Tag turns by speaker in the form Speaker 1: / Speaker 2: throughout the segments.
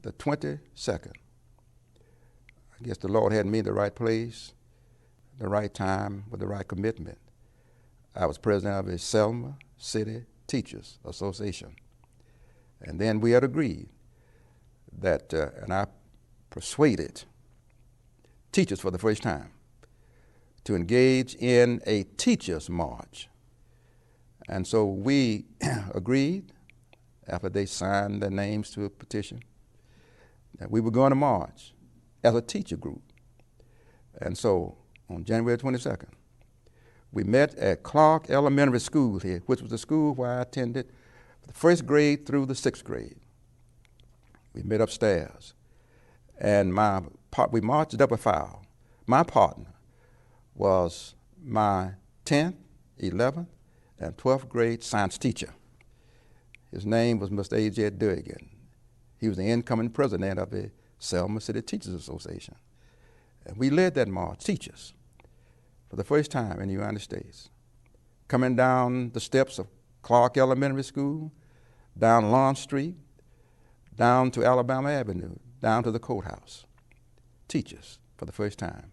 Speaker 1: the 22nd. I guess the Lord had me in the right place, the right time, with the right commitment. I was president of the Selma City Teachers Association. And then we had agreed that, and I persuaded teachers for the first time to engage in a teachers' march. And so we agreed, after they signed their names to a petition, that we were going to march as a teacher group. And so on January 22nd, we met at Clark Elementary School here, which was the school where I attended the first grade through the sixth grade. We met upstairs, and we marched up a file. My partner was my 10th, 11th, and 12th grade science teacher. His name was Mr. A.J. Durgan. He was the incoming president of the Selma City Teachers Association. And we led that march, teachers, for the first time in the United States, coming down the steps of Clark Elementary School, down Lawn Street, down to Alabama Avenue, down to the courthouse. Teachers, for the first time.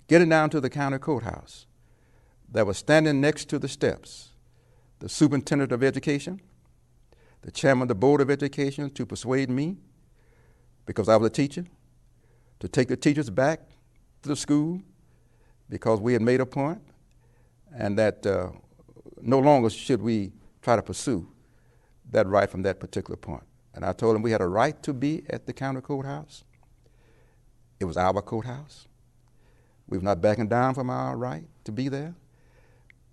Speaker 1: Getting down to the county courthouse, that was standing next to the steps, the superintendent of education, the chairman of the board of education, to persuade me, because I was a teacher, to take the teachers back to the school, because we had made a point, and that no longer should we try to pursue that right from that particular point. And I told them we had a right to be at the county courthouse. It was our courthouse. We were not backing down from our right to be there.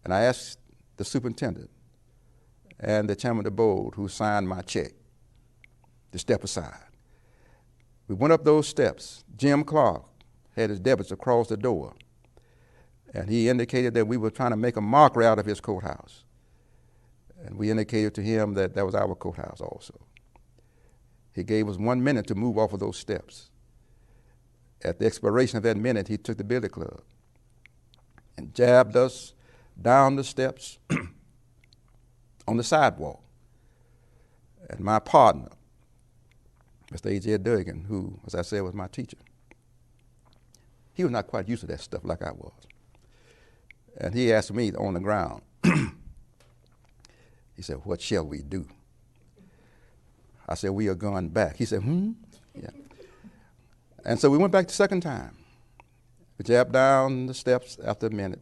Speaker 1: And I asked the superintendent and the chairman of the board, who signed my check, to step aside. We went up those steps. Jim Clark had his deputies across the door, and he indicated that we were trying to make a mockery out of his courthouse. And we indicated to him that that was our courthouse also. He gave us 1 minute to move off of those steps. At the expiration of that minute, he took the billy club and jabbed us down the steps on the sidewalk. And my partner, Mr. A.J. Durgan, who, as I said, was my teacher, he was not quite used to that stuff like I was. And he asked me on the ground, he said, "What shall we do?" I said, "We are going back." He said, Yeah. And so we went back the second time. We jabbed down the steps after a minute.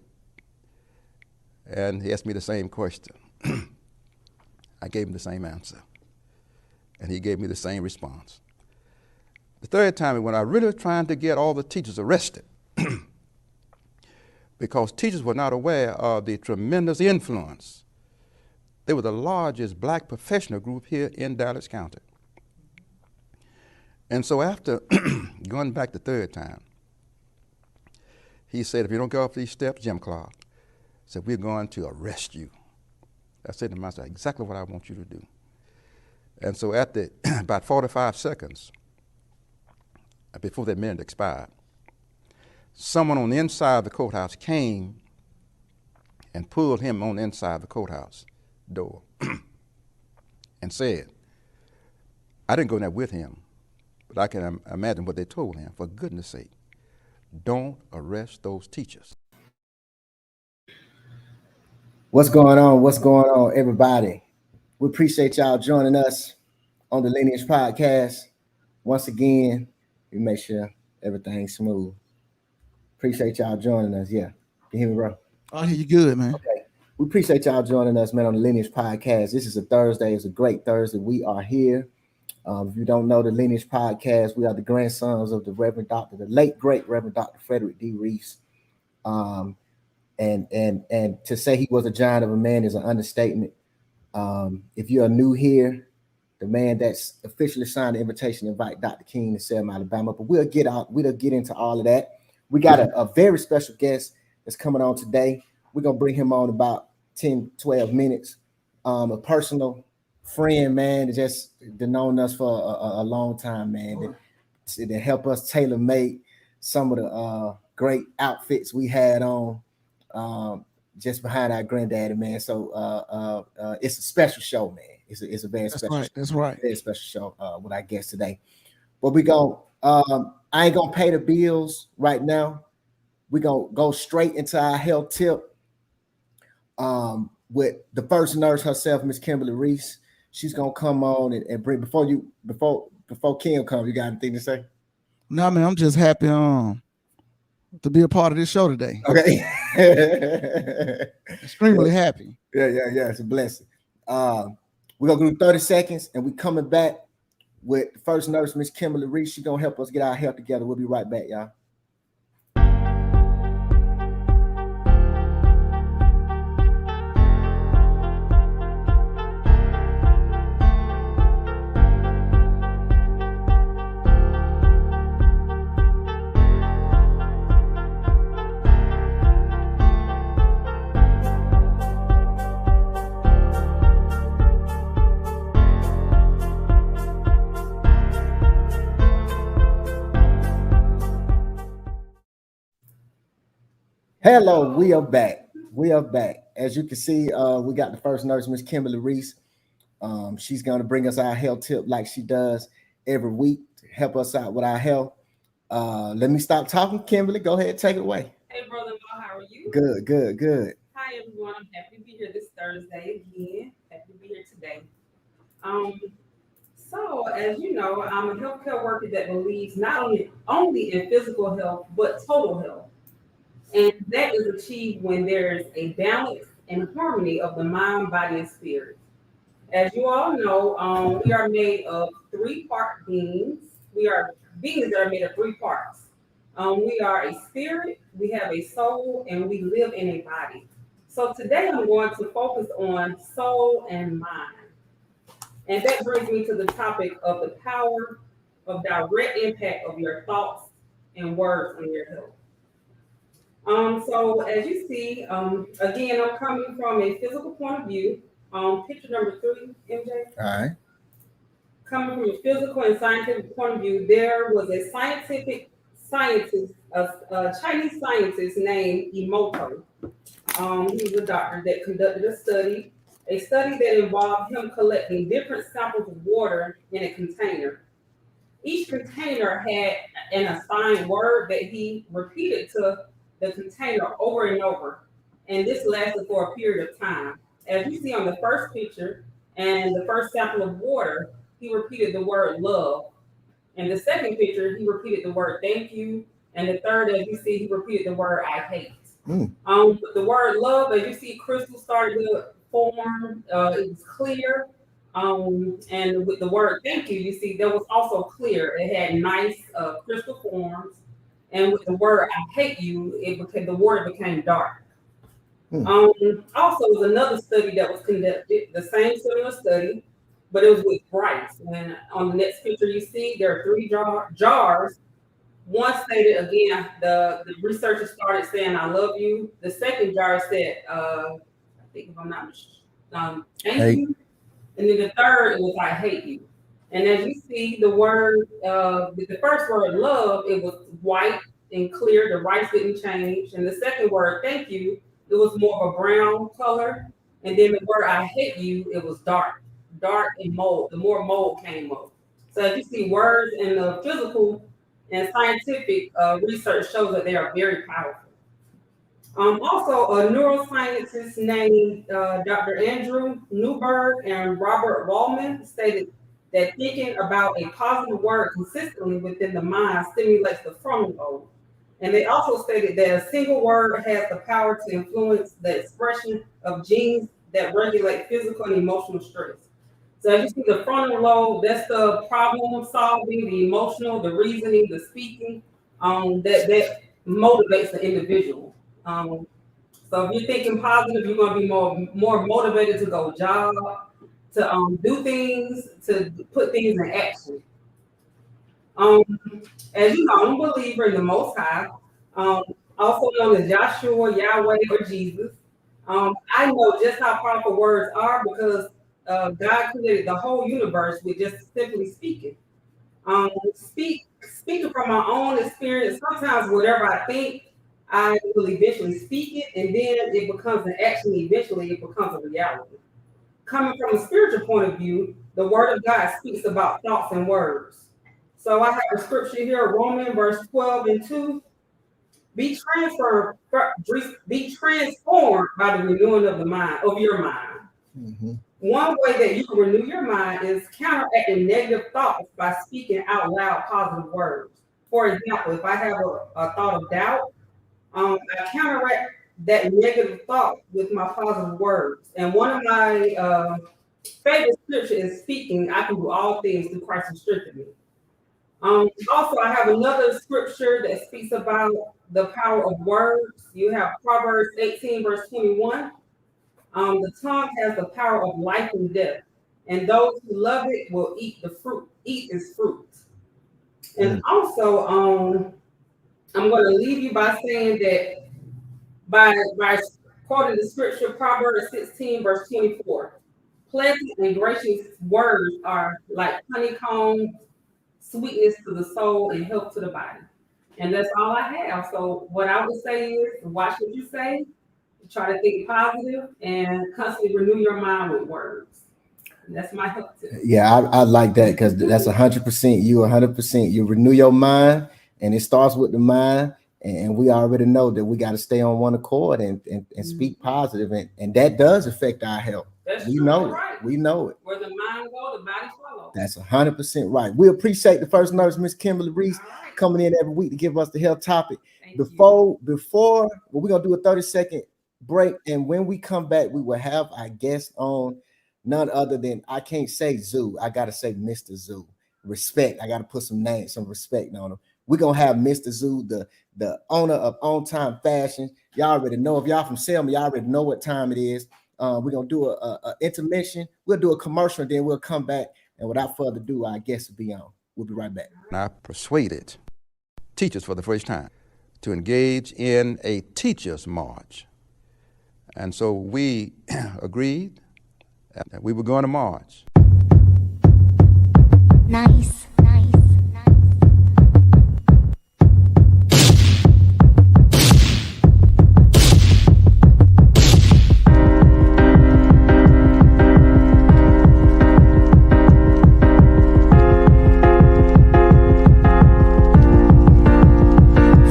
Speaker 1: And he asked me the same question. I gave him the same answer. And he gave me the same response. The third time we went, I really was trying to get all the teachers arrested because teachers were not aware of the tremendous influence. They were the largest black professional group here in Dallas County. And so after going back the third time, he said, "If you don't go up these steps," Jim Clark said, "we're going to arrest you." I said to myself, exactly what I want you to do. And so at about 45 seconds before that minute expired, someone on the inside of the courthouse came and pulled him on the inside of the courthouse door and said, I didn't go in there with him, but I can imagine what they told him. For goodness sake, don't arrest those teachers.
Speaker 2: What's going on? What's going on, everybody? We appreciate y'all joining us on the Lineage Podcast. Once again, we make sure everything's smooth. Appreciate y'all joining us. Yeah. Can you hear me, bro?
Speaker 3: I hear you good, man.
Speaker 2: Okay. We appreciate y'all joining us, man, on the Lineage Podcast. This is a Thursday. It's a great Thursday. We are here. If you don't know the Lineage Podcast, we are the grandsons of the late great Reverend Dr. Frederick D. Reese. And to say he was a giant of a man is an understatement. If you are new here, the man that's officially signed the invitation to invite Dr. King to Selma, Alabama. But we'll get into all of that. We got a very special guest that's coming on today. We're gonna bring him on about 10, 12 minutes. A personal friend, man, that just known us for a long time, man. That help us tailor make some of the great outfits we had on. just behind our granddaddy, man. So it's a special show, man. It's a very
Speaker 3: That's
Speaker 2: special,
Speaker 3: right. That's right.
Speaker 2: very special show with our guest today. But we go. I ain't gonna pay the bills right now. We gonna go straight into our health tip with the first nurse herself, Miss Kimberly Reese. She's gonna come on and bring before Kim comes. You got anything to say?
Speaker 3: No, man, I'm just happy to be a part of this show today.
Speaker 2: Okay.
Speaker 3: Extremely happy.
Speaker 2: Yeah. It's a blessing. We're gonna do 30 seconds and we coming back with the first nurse, Miss Kimberly Reese. She's gonna help us get our health together. We'll be right back, y'all. Hello, we are back. We are back. As you can see, we got the first nurse, Miss Kimberly Reese. She's going to bring us our health tip like she does every week to help us out with our health. Let me stop talking. Kimberly, go ahead, take it away.
Speaker 4: Hey, brother Mo, how are you?
Speaker 2: Good.
Speaker 4: Hi, everyone. I'm happy to be here this Thursday again. Happy to be here today. Um, so, as you know, I'm a healthcare worker that believes not only in physical health, but total health. And that is achieved when there's a balance and harmony of the mind, body, and spirit. As you all know, we are made of three-part beings. We are beings that are made of three parts. We are a spirit, we have a soul, and we live in a body. So today I'm going to focus on soul and mind. And that brings me to the topic of the power of direct impact of your thoughts and words on your health. So as you see, again, I'm coming from a physical point of view. Picture number 3, MJ.
Speaker 2: All right.
Speaker 4: Coming from a physical and scientific point of view, there was a scientist, a Chinese scientist named Emoto. He was a doctor that conducted a study that involved him collecting different samples of water in a container. Each container had an assigned word that he repeated to the container over and over, and this lasted for a period of time. As you see on the first picture and the first sample of water, he repeated the word love. In the second picture, he repeated the word thank you. And the third, as you see, he repeated the word I hate. The word love, as you see, crystal started to form. It was clear. And with the word thank you, you see, that was also clear. It had nice crystal forms. And with the word I hate you, the water became dark. Also, was another study that was conducted, the same similar study, but it was with rice. And on the next picture you see, there are three jars. One stated again, the researchers started saying, I love you. The second jar said, I think if I'm not thank you. And then the third, it was I hate you. And as you see, the word, the first word, love, it was white and clear. The rice didn't change. And the second word, thank you, it was more of a brown color. And then the word I hate you, it was dark and mold. The more mold came up. So as you see, words in the physical and scientific research shows that they are very powerful. Also, a neuroscientist named Dr. Andrew Newberg and Robert Wallman stated that thinking about a positive word consistently within the mind stimulates the frontal lobe. And they also stated that a single word has the power to influence the expression of genes that regulate physical and emotional stress. So as you see, the frontal lobe, that's the problem solving, the emotional, the reasoning, the speaking, that motivates the individual. So if you're thinking positive, you're going to be more motivated to go job, to do things, to put things in action. As you know, I'm a believer in the Most High, also known as Joshua, Yahweh, or Jesus. I know just how powerful words are because God created the whole universe with just simply speaking. Speaking from my own experience, sometimes whatever I think, I will eventually speak it, and then it becomes an action. Eventually, it becomes a reality. Coming from a spiritual point of view, the Word of God speaks about thoughts and words. So I have a scripture here, Romans verse 12 and 2. Be transformed, be transformed by the renewing of the mind, of your mind.
Speaker 2: Mhm.
Speaker 4: One way that you can renew your mind is counteracting negative thoughts by speaking out loud positive words. For example, if I have a thought of doubt, I counteract that negative thought with my positive words. And one of my favorite scripture is speaking, I can do all things through Christ who strengthens me. Also, I have another scripture that speaks about the power of words. You have Proverbs 18, verse 21. The tongue has the power of life and death, and those who love it will eat the fruit, eat its fruit. And also, I'm going to leave you by saying that by quoting the scripture, Proverbs 16, verse 24. Pleasant and gracious words are like honeycomb, sweetness to the soul and health to the body. And that's all I have. So what I would say is watch what you say, try to think positive, and constantly renew your mind with words. And that's my help tip.
Speaker 2: Yeah, I like that because that's 100% you, 100%. You renew your mind, and it starts with the mind. And we already know that we got to stay on one accord and speak positive, and that does affect our health.
Speaker 4: That's
Speaker 2: We
Speaker 4: true,
Speaker 2: know
Speaker 4: you're
Speaker 2: it.
Speaker 4: right.
Speaker 2: We know it.
Speaker 4: Where the mind goes, the body follows.
Speaker 2: That's 100% right. We appreciate the first nurse, Miss Kimberly Reese,
Speaker 4: All right.
Speaker 2: coming in every week to give us the health topic.
Speaker 4: Thank
Speaker 2: Before, well, we're gonna do a 30-second break, and when we come back, we will have our guest on none other than, I can't say Zoo, I gotta say Mr. Zoo. Respect. I gotta put some respect on him. We're gonna have Mr. Zoo, the owner of On Time Fashion. Y'all already know. If y'all from Selma, y'all already know what time it is. We're gonna do a intermission. We'll do a commercial, and then we'll come back. And without further ado, our guest will be on. We'll be right back.
Speaker 1: And I persuaded teachers for the first time to engage in a teachers' march. And so we agreed that we were going to march.
Speaker 5: Nice.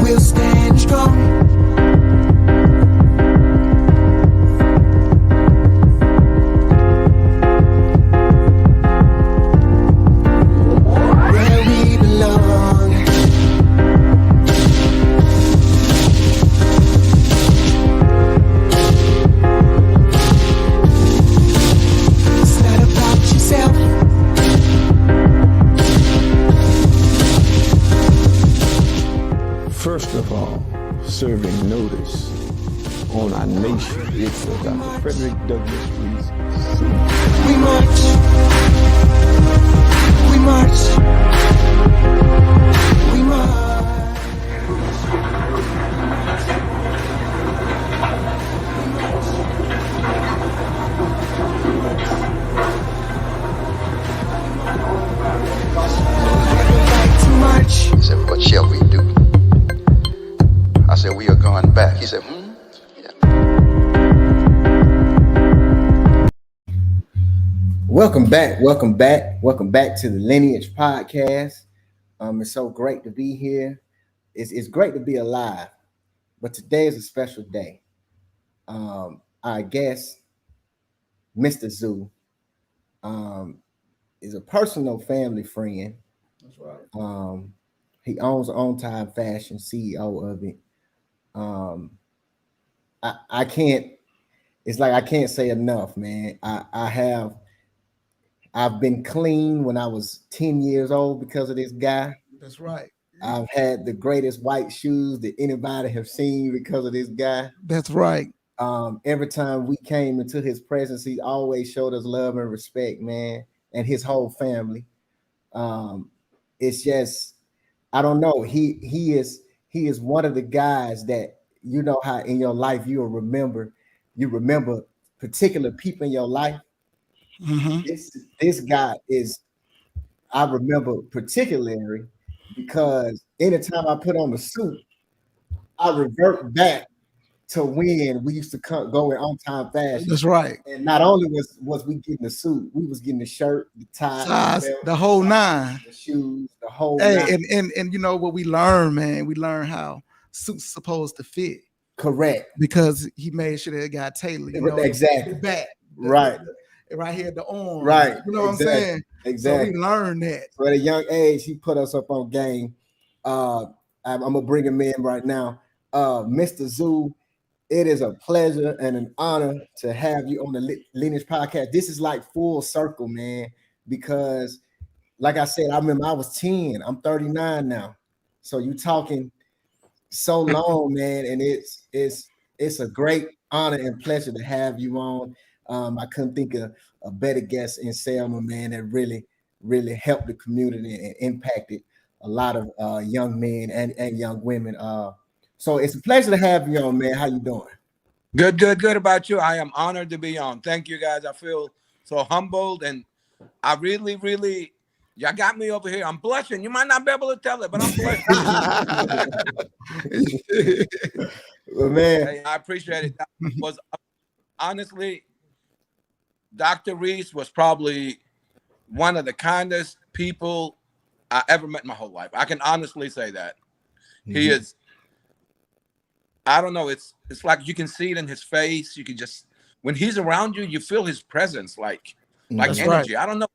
Speaker 6: We'll stand strong. Where we belong. It's not about yourself.
Speaker 7: First of all, serving notice on our nation. It's Dr. Frederick Douglass Reese.
Speaker 6: We march. We march. We march. Right to march.
Speaker 1: He said, what shall we do? I said, we are going back. He said,
Speaker 2: Welcome back to the Lineage Podcast. It's so great to be here. It's great to be alive, but today is a special day. Our guest, Mr. Zoo, is a personal family friend.
Speaker 3: That's right.
Speaker 2: He owns On Time Fashion, CEO of it. I can't. It's like I can't say enough, man. I've been clean when I was 10 years old because of this guy.
Speaker 3: That's right.
Speaker 2: I've had the greatest white shoes that anybody have seen because of this guy.
Speaker 3: That's right.
Speaker 2: Every time we came into his presence, he always showed us love and respect, man, and his whole family. It's just, I don't know. He is one of the guys that, you know, how in your life you remember particular people in your life.
Speaker 3: Mhm.
Speaker 2: This guy is, I remember particularly because anytime I put on the suit, I revert back to when we used to go in on time fashion.
Speaker 3: That's right.
Speaker 2: And not only was we getting the suit, we was getting the shirt, the tie,
Speaker 3: Size,
Speaker 2: the belt,
Speaker 3: the whole nine.
Speaker 2: the shoes, the whole
Speaker 3: Hey,
Speaker 2: nine.
Speaker 3: and you know what we learned, man? We learned how suits supposed to fit
Speaker 2: Correct.
Speaker 3: because he made sure that it got tailored. You know,
Speaker 2: Exactly.
Speaker 3: the back,
Speaker 2: Right.
Speaker 3: right here, the arm.
Speaker 2: Right.
Speaker 3: You know what I'm saying?
Speaker 2: Exactly.
Speaker 3: So we learned that.
Speaker 2: So at a young age, he put us up on game. I'm gonna bring him in right now. Mr. Zoo, it is a pleasure and an honor to have you on the Lineage Podcast. This is like full circle, man, because like I said, I remember I was 10. I'm 39 now. So you talking so long, man, and it's a great honor and pleasure to have you on. I couldn't think of a better guest in Selma, man, that really helped the community and impacted a lot of young men and young women. So it's a pleasure to have you on, man. How you doing?
Speaker 5: Good about you. I am honored to be on. Thank you, guys. I feel so humbled, and I really, y'all got me over here. I'm blushing. You might not be able to tell it, but I'm blushing.
Speaker 2: Well, man,
Speaker 5: Hey, I appreciate it. That was honestly, Dr. Reese was probably one of the kindest people I ever met in my whole life. I can honestly say that. He is. I don't know. It's like you can see it in his face. You can just when he's around you, you feel his presence, like
Speaker 3: That's
Speaker 5: energy.
Speaker 3: right.
Speaker 5: I don't know.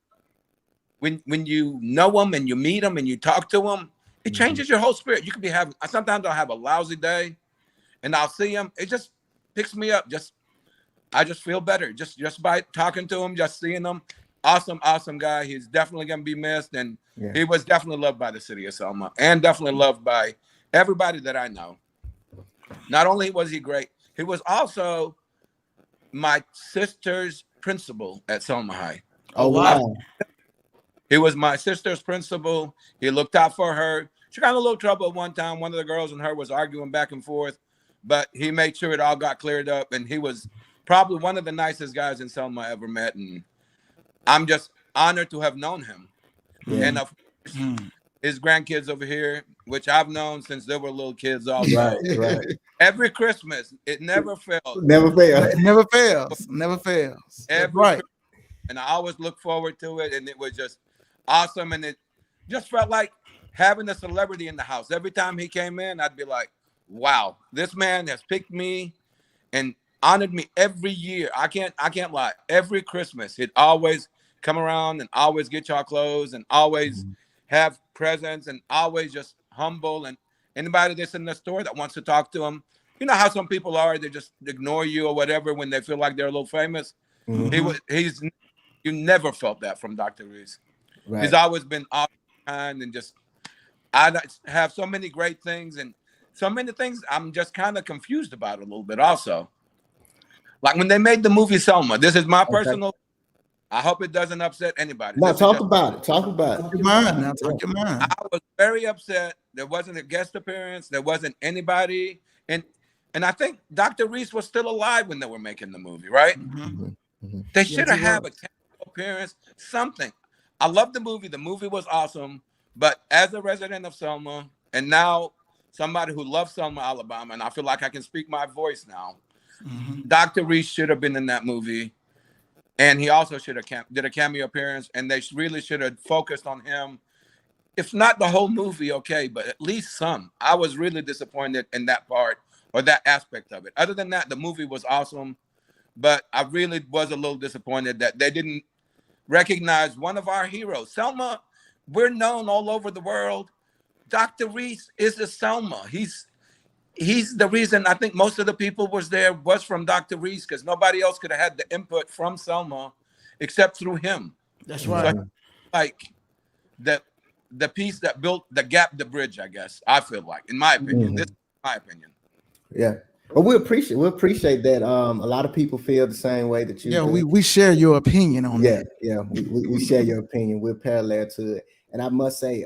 Speaker 5: When you know him and you meet him and you talk to him, it changes your whole spirit. You could be having. Sometimes I'll have a lousy day, and I'll see him. It just picks me up. I just feel better just by talking to him, just seeing him. Awesome guy. He's definitely gonna be missed, and he was definitely loved by the city of Selma, and definitely loved by everybody that I know. Not only was he great, he was also my sister's principal at Selma High.
Speaker 2: oh wow.
Speaker 5: He was my sister's principal. He looked out for her. She got in a little trouble at one time. One of the girls and her was arguing back and forth, but he made sure it all got cleared up. And he was probably one of the nicest guys in Selma I ever met. And I'm just honored to have known him. And of course, his grandkids over here, which I've known since they were little kids also.
Speaker 2: Right.
Speaker 5: Every Christmas, it never failed.
Speaker 2: Never fail.
Speaker 3: It never fails. Never fails.
Speaker 5: Every
Speaker 3: Right.
Speaker 5: Christmas, and I always look forward to it, and it was just awesome. And it just felt like having a celebrity in the house. Every time he came in, I'd be like, wow, this man has picked me and honored me every year. I can't lie. Every Christmas, he'd always come around and always get y'all clothes and always have presents and always just humble. And anybody that's in the store that wants to talk to him, you know how some people are, they just ignore you or whatever when they feel like they're a little famous. You never felt that from Dr. Reese.
Speaker 2: Right.
Speaker 5: He's always been kind and just, I have so many great things and so many things I'm just kind of confused about a little bit also. Like when they made the movie Selma, this is my personal, I hope it doesn't upset anybody.
Speaker 2: No, talk about it. Talk about
Speaker 3: Talk
Speaker 2: it.
Speaker 3: your mind now. Talk your mind.
Speaker 5: I was very upset. There wasn't a guest appearance. There wasn't anybody. And I think Dr. Reese was still alive when they were making the movie, right? They should have had a cameo appearance, something. I love the movie. The movie was awesome. But as a resident of Selma, and now somebody who loves Selma, Alabama, and I feel like I can speak my voice now, Dr. Reese should have been in that movie. And he also should have did a cameo appearance, and they really should have focused on him. If not the whole movie, okay, but at least some. I was really disappointed in that part or that aspect of it. Other than that, the movie was awesome, but I really was a little disappointed that they didn't recognize one of our heroes. Selma, we're known all over the world. Dr. Reese is a Selma. He's the reason I think most of the people was from Dr. Reese, because nobody else could have had the input from Selma except through him.
Speaker 3: That's right.
Speaker 5: So, like the piece that built the gap, the bridge, I guess, I feel like, in my opinion. This is my opinion.
Speaker 2: Yeah. But we appreciate that. A lot of people feel the same way that you do.
Speaker 3: We share your opinion on that.
Speaker 2: Yeah. We share your opinion. We're parallel to it. And I must say,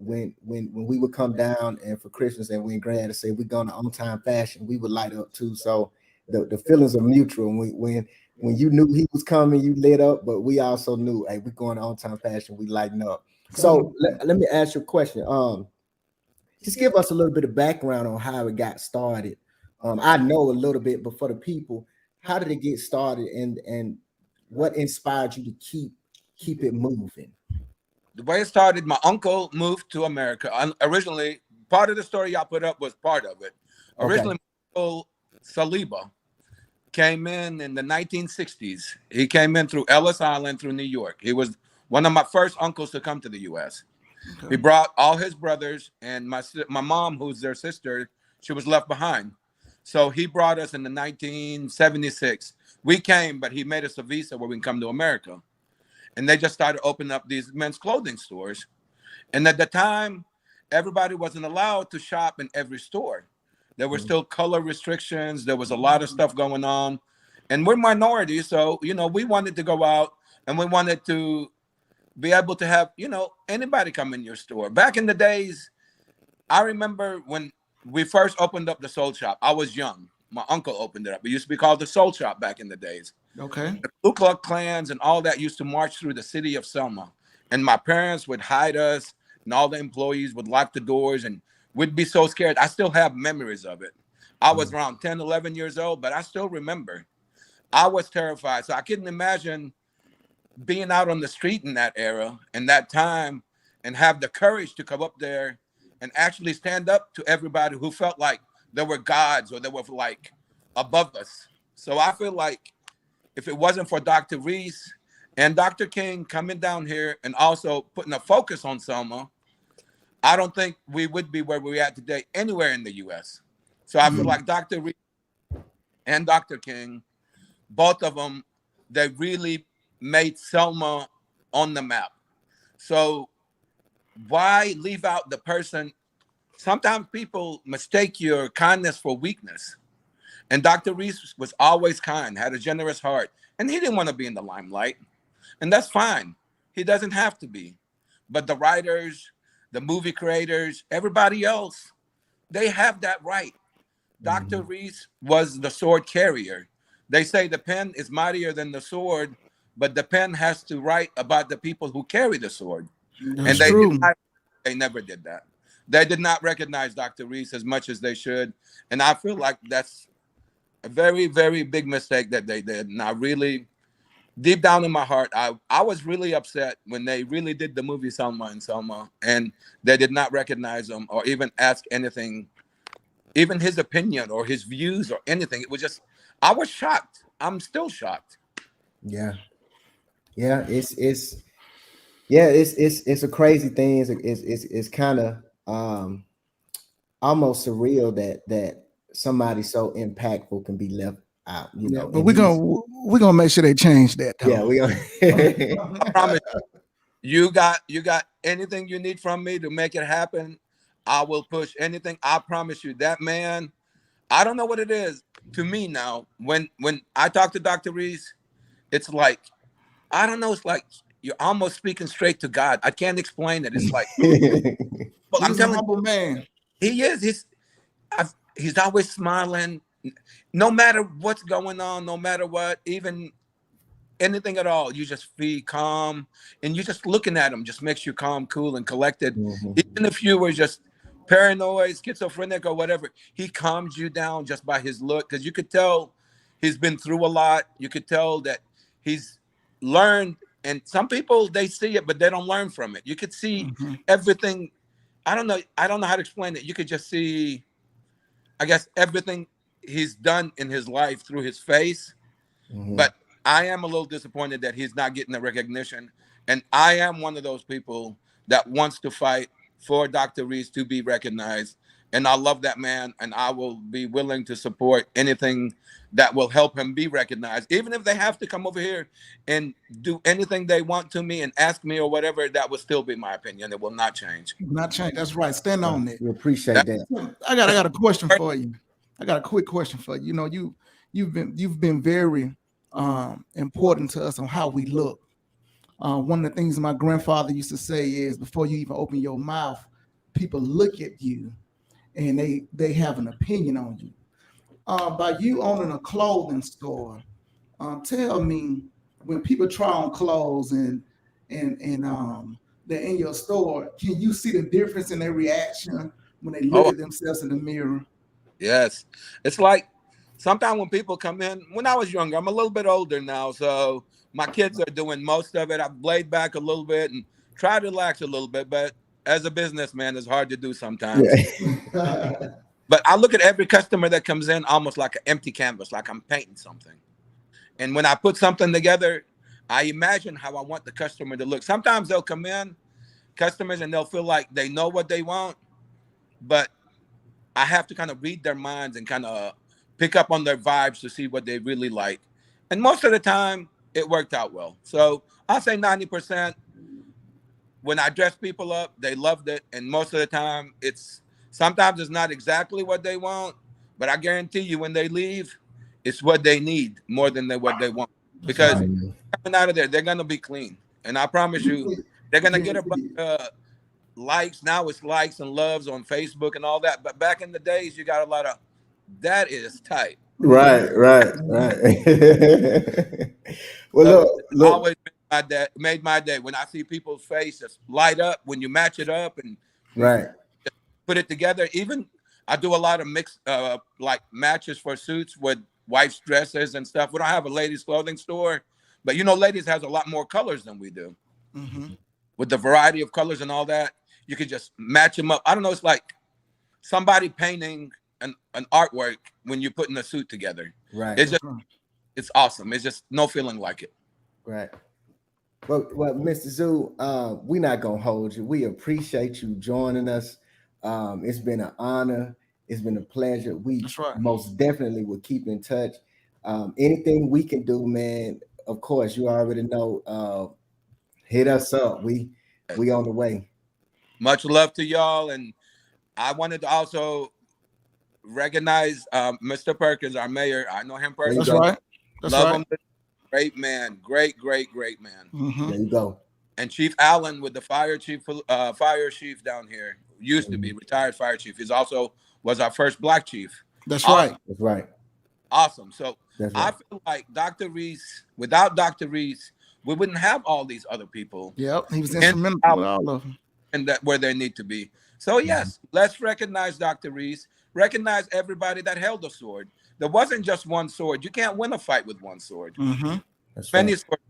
Speaker 2: when we would come down and for Christmas and when Grant say we're going to on time fashion, we would light up too. So the feelings are mutual. When you knew he was coming, you lit up, but we also knew, hey, we're going to on time fashion, we lighting up. So let me ask you a question. just give us a little bit of background on how it got started. I know a little bit, but for the people, how did it get started, and what inspired you to keep it moving?
Speaker 5: The way it started, my uncle moved to America. Originally, part of the story y'all put up was part of it. Originally, my uncle Saliba came in the 1960s. He came in through Ellis Island through New York. He was one of my first uncles to come to the U.S. Okay. He brought all his brothers, and my mom, who's their sister, she was left behind. So he brought us in the 1976. We came, but he made us a visa where we can come to America. And they just started opening up these men's clothing stores. And at the time, everybody wasn't allowed to shop in every store. There were still color restrictions. There was a lot of stuff going on. And we're minorities, so, we wanted to go out, and we wanted to be able to have, anybody come in your store. Back in the days, I remember when we first opened up the Soul Shop. I was young. My uncle opened it up. It used to be called the Soul Shop back in the days.
Speaker 3: Okay.
Speaker 5: The Ku Klux Klans and all that used to march through the city of Selma. And my parents would hide us, and all the employees would lock the doors, and we'd be so scared. I still have memories of it. I was around 10, 11 years old, but I still remember. I was terrified. So I couldn't imagine being out on the street in that era and that time and have the courage to come up there and actually stand up to everybody who felt like there were gods or they were like above us. So I feel like if it wasn't for Dr. Reese and Dr. King coming down here and also putting a focus on Selma, I don't think we would be where we're at today anywhere in the U.S. So I feel like Dr. Reese and Dr. King, both of them, they really made Selma on the map. So why leave out the person? Sometimes people mistake your kindness for weakness. And Dr. Reese was always kind, had a generous heart, and he didn't want to be in the limelight. And that's fine. He doesn't have to be. But the writers, the movie creators, everybody else, they have that right. Dr. Reese was the sword carrier. They say the pen is mightier than the sword, but the pen has to write about the people who carry the sword.
Speaker 3: That's true.
Speaker 5: They never did that. They did not recognize Dr. Reese as much as they should. And I feel like that's a very, very big mistake that they did. And I really, deep down in my heart, I was really upset when they really did the movie Selma and Selma, and they did not recognize him or even ask anything, even his opinion or his views or anything. It was just, I was shocked. I'm still shocked.
Speaker 2: Yeah. Yeah, it's a crazy thing. It's kind of almost surreal that somebody so impactful can be left out,
Speaker 3: But we're gonna make sure they change that. Though.
Speaker 2: Yeah, we gonna.
Speaker 5: I promise you got anything you need from me to make it happen. I will push anything. I promise you that man. I don't know what it is to me now. When I talk to Dr. Reese, it's like, I don't know. It's like you're almost speaking straight to God. I can't explain it. It's like, well, I'm telling you,
Speaker 3: man.
Speaker 5: He is. He's always smiling, no matter what's going on, no matter what, even anything at all. You just feel calm, and you just looking at him just makes you calm, cool, and collected. Even if you were just paranoid, schizophrenic, or whatever, he calms you down just by his look, because you could tell he's been through a lot. You could tell that he's learned, and some people, they see it, but they don't learn from it. You could see everything. I don't know how to explain it. You could just see, I guess, everything he's done in his life through his face. But I am a little disappointed that he's not getting the recognition. And I am one of those people that wants to fight for Dr. Reese to be recognized. And I love that man, and I will be willing to support anything that will help him be recognized. Even if they have to come over here and do anything they want to me and ask me or whatever, that will still be my opinion. It will not change.
Speaker 3: Not change. That's right. Stand on it.
Speaker 2: We appreciate that.
Speaker 3: I got a question for you. I got a quick question for you. You've been very important to us on how we look. One of the things my grandfather used to say is, before you even open your mouth, people look at you and they have an opinion on you. By you owning a clothing store, tell me, when people try on clothes and they're in your store, can you see the difference in their reaction when they look at themselves in the mirror.
Speaker 5: Yes. It's like sometimes when people come in, when I was younger, I'm a little bit older now, so my kids are doing most of it. I've laid back a little bit and try to relax a little bit, but as a businessman, it's hard to do sometimes.
Speaker 2: Yeah.
Speaker 5: But I look at every customer that comes in almost like an empty canvas, like I'm painting something. And when I put something together, I imagine how I want the customer to look. Sometimes they'll come in, customers, and they'll feel like they know what they want, but I have to kind of read their minds and kind of pick up on their vibes to see what they really like. And most of the time, it worked out well. So I'll say 90%. When I dress people up, they loved it. And most of the time, sometimes it's not exactly what they want, but I guarantee you when they leave, it's what they need more than what they want. Because coming out of there, they're going to be clean. And I promise you, they're going to get a bunch of likes. Now it's likes and loves on Facebook and all that. But back in the days, you got a lot of, that is tight.
Speaker 2: Right. Well,
Speaker 5: So
Speaker 2: look.
Speaker 5: Always made my day when I see people's faces light up when you match it up and put it together. Even I do a lot of mixed like matches for suits with wife's dresses and stuff. We don't have a ladies' clothing store, but ladies has a lot more colors than we do. With the variety of colors and all that, you can just match them up. I don't know. It's like somebody painting an artwork when you're putting a suit together.
Speaker 2: Right.
Speaker 5: It's awesome. It's just no feeling like it.
Speaker 2: Right. Well, Mr. Zoo, we're not gonna hold you. We appreciate you joining us. It's been an honor. It's been a pleasure. We most definitely will keep in touch. Anything we can do, man. Of course, you already know. Hit us up. We on the way.
Speaker 5: Much love to y'all, and I wanted to also recognize Mr. Perkins, our mayor. I know him personally.
Speaker 3: That's right.
Speaker 5: Love him. Great man. Great man.
Speaker 2: There you go.
Speaker 5: And Chief Allen with the fire chief down here. Used to be retired fire chief. He's also was our first black chief.
Speaker 3: That's right.
Speaker 2: That's right.
Speaker 5: Awesome. So I feel like Dr. Reese, without Dr. Reese, we wouldn't have all these other people.
Speaker 3: Yep. He was instrumental with all of them.
Speaker 5: And that where they need to be. So yes, let's recognize Dr. Reese. Recognize everybody that held a sword. There wasn't just one sword. You can't win a fight with one sword. Many swords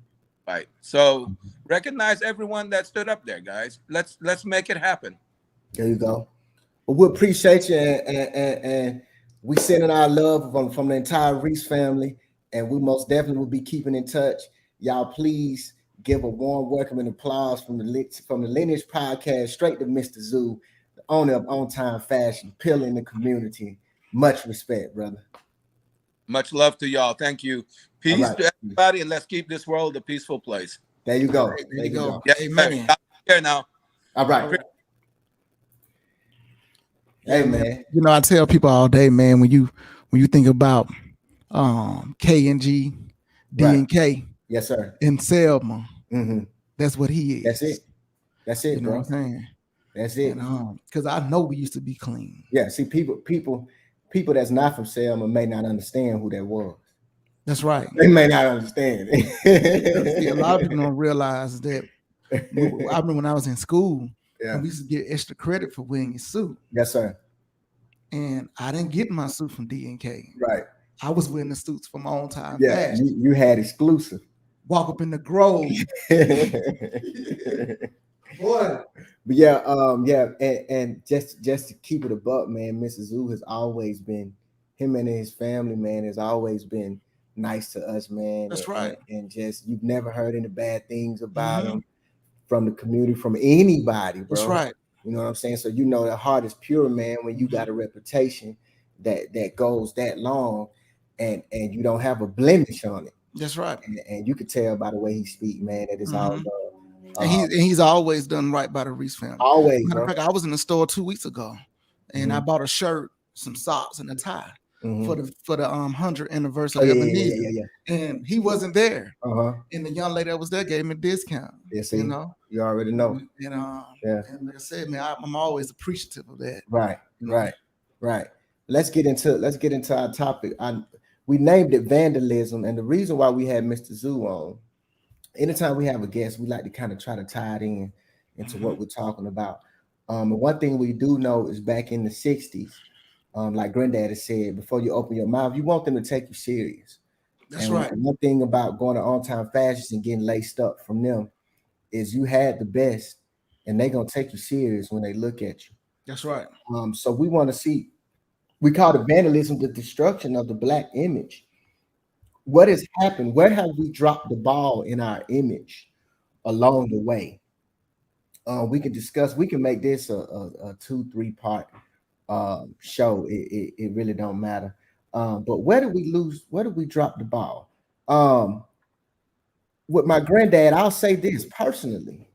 Speaker 5: fight. So recognize everyone that stood up there, guys. Let's make it happen.
Speaker 2: There you go. Well, we appreciate you, and we sending our love from the entire Reese family, and we most definitely will be keeping in touch. Y'all, please give a warm welcome and applause from the Lineage Podcast straight to Mr. Zoo, the owner of On Time Fashion, pillar in the community. Much respect, brother.
Speaker 5: Much love to y'all. Thank you. Peace to everybody, and let's keep this world a peaceful place.
Speaker 2: There you go.
Speaker 3: There you go.
Speaker 5: Yeah,
Speaker 3: Amen.
Speaker 5: Here now.
Speaker 2: All right. Hey, man.
Speaker 3: I tell people all day, man, when you think about K and G, D and K,
Speaker 2: yes, sir,
Speaker 3: and Selma, that's what he is.
Speaker 2: That's it,
Speaker 3: you know
Speaker 2: bro.
Speaker 3: what I'm saying?
Speaker 2: That's it.
Speaker 3: Because I know we used to be clean.
Speaker 2: Yeah, see, people that's not from Selma may not understand who that was.
Speaker 3: That's right.
Speaker 2: They may not understand.
Speaker 3: See, a lot of people don't realize that. I remember when I was in school, we used to get extra credit for wearing your suit.
Speaker 2: Yes, sir.
Speaker 3: And I didn't get my suit from D&K.
Speaker 2: Right.
Speaker 3: I was wearing the suits from On Time
Speaker 2: Yeah,
Speaker 3: Fashion.
Speaker 2: you had exclusive.
Speaker 3: Walk up in the Grove. Boy.
Speaker 2: But yeah, and just to keep it above, man, Mr. Zoo has always been, him and his family, man, has always been nice to us, man.
Speaker 3: That's right.
Speaker 2: And just, you've never heard any bad things about him from the community, from anybody, bro.
Speaker 3: That's right.
Speaker 2: You know what I'm saying? So the heart is pure, man, when you got a reputation that goes that long and you don't have a blemish on it.
Speaker 3: That's right.
Speaker 2: And you could tell by the way he speak, man, that it's all love.
Speaker 3: And he's always done right by the Reese family.
Speaker 2: Always.
Speaker 3: Matter of fact, I was in the store 2 weeks ago, and I bought a shirt, some socks, and a tie for the 100th anniversary of Vandalism. And he wasn't there. And the young lady that was there gave me a discount.
Speaker 2: Yes,
Speaker 3: you know.
Speaker 2: You already know.
Speaker 3: And like I said, man, I'm always appreciative of that.
Speaker 2: Right. Let's get into our topic. We named it Vandalism, and the reason why we had Mr. Zoo on. Anytime we have a guest, we like to kind of try to tie it into what we're talking about. And one thing we do know is back in the 60s, like Granddaddy said, before you open your mouth, you want them to take you serious.
Speaker 3: That's
Speaker 2: and
Speaker 3: right.
Speaker 2: One thing about going to on-time fashions and getting laced up from them is you had the best, and they're gonna take you serious when they look at you.
Speaker 3: That's right.
Speaker 2: So we want to see. We call it vandalism, the destruction of the Black image. What has happened? Where have we dropped the ball in our image along the way? We can discuss. We can make this a 2-3 part show. It really don't matter. But where did we lose? Where did we drop the ball? With my granddad, I'll say this personally,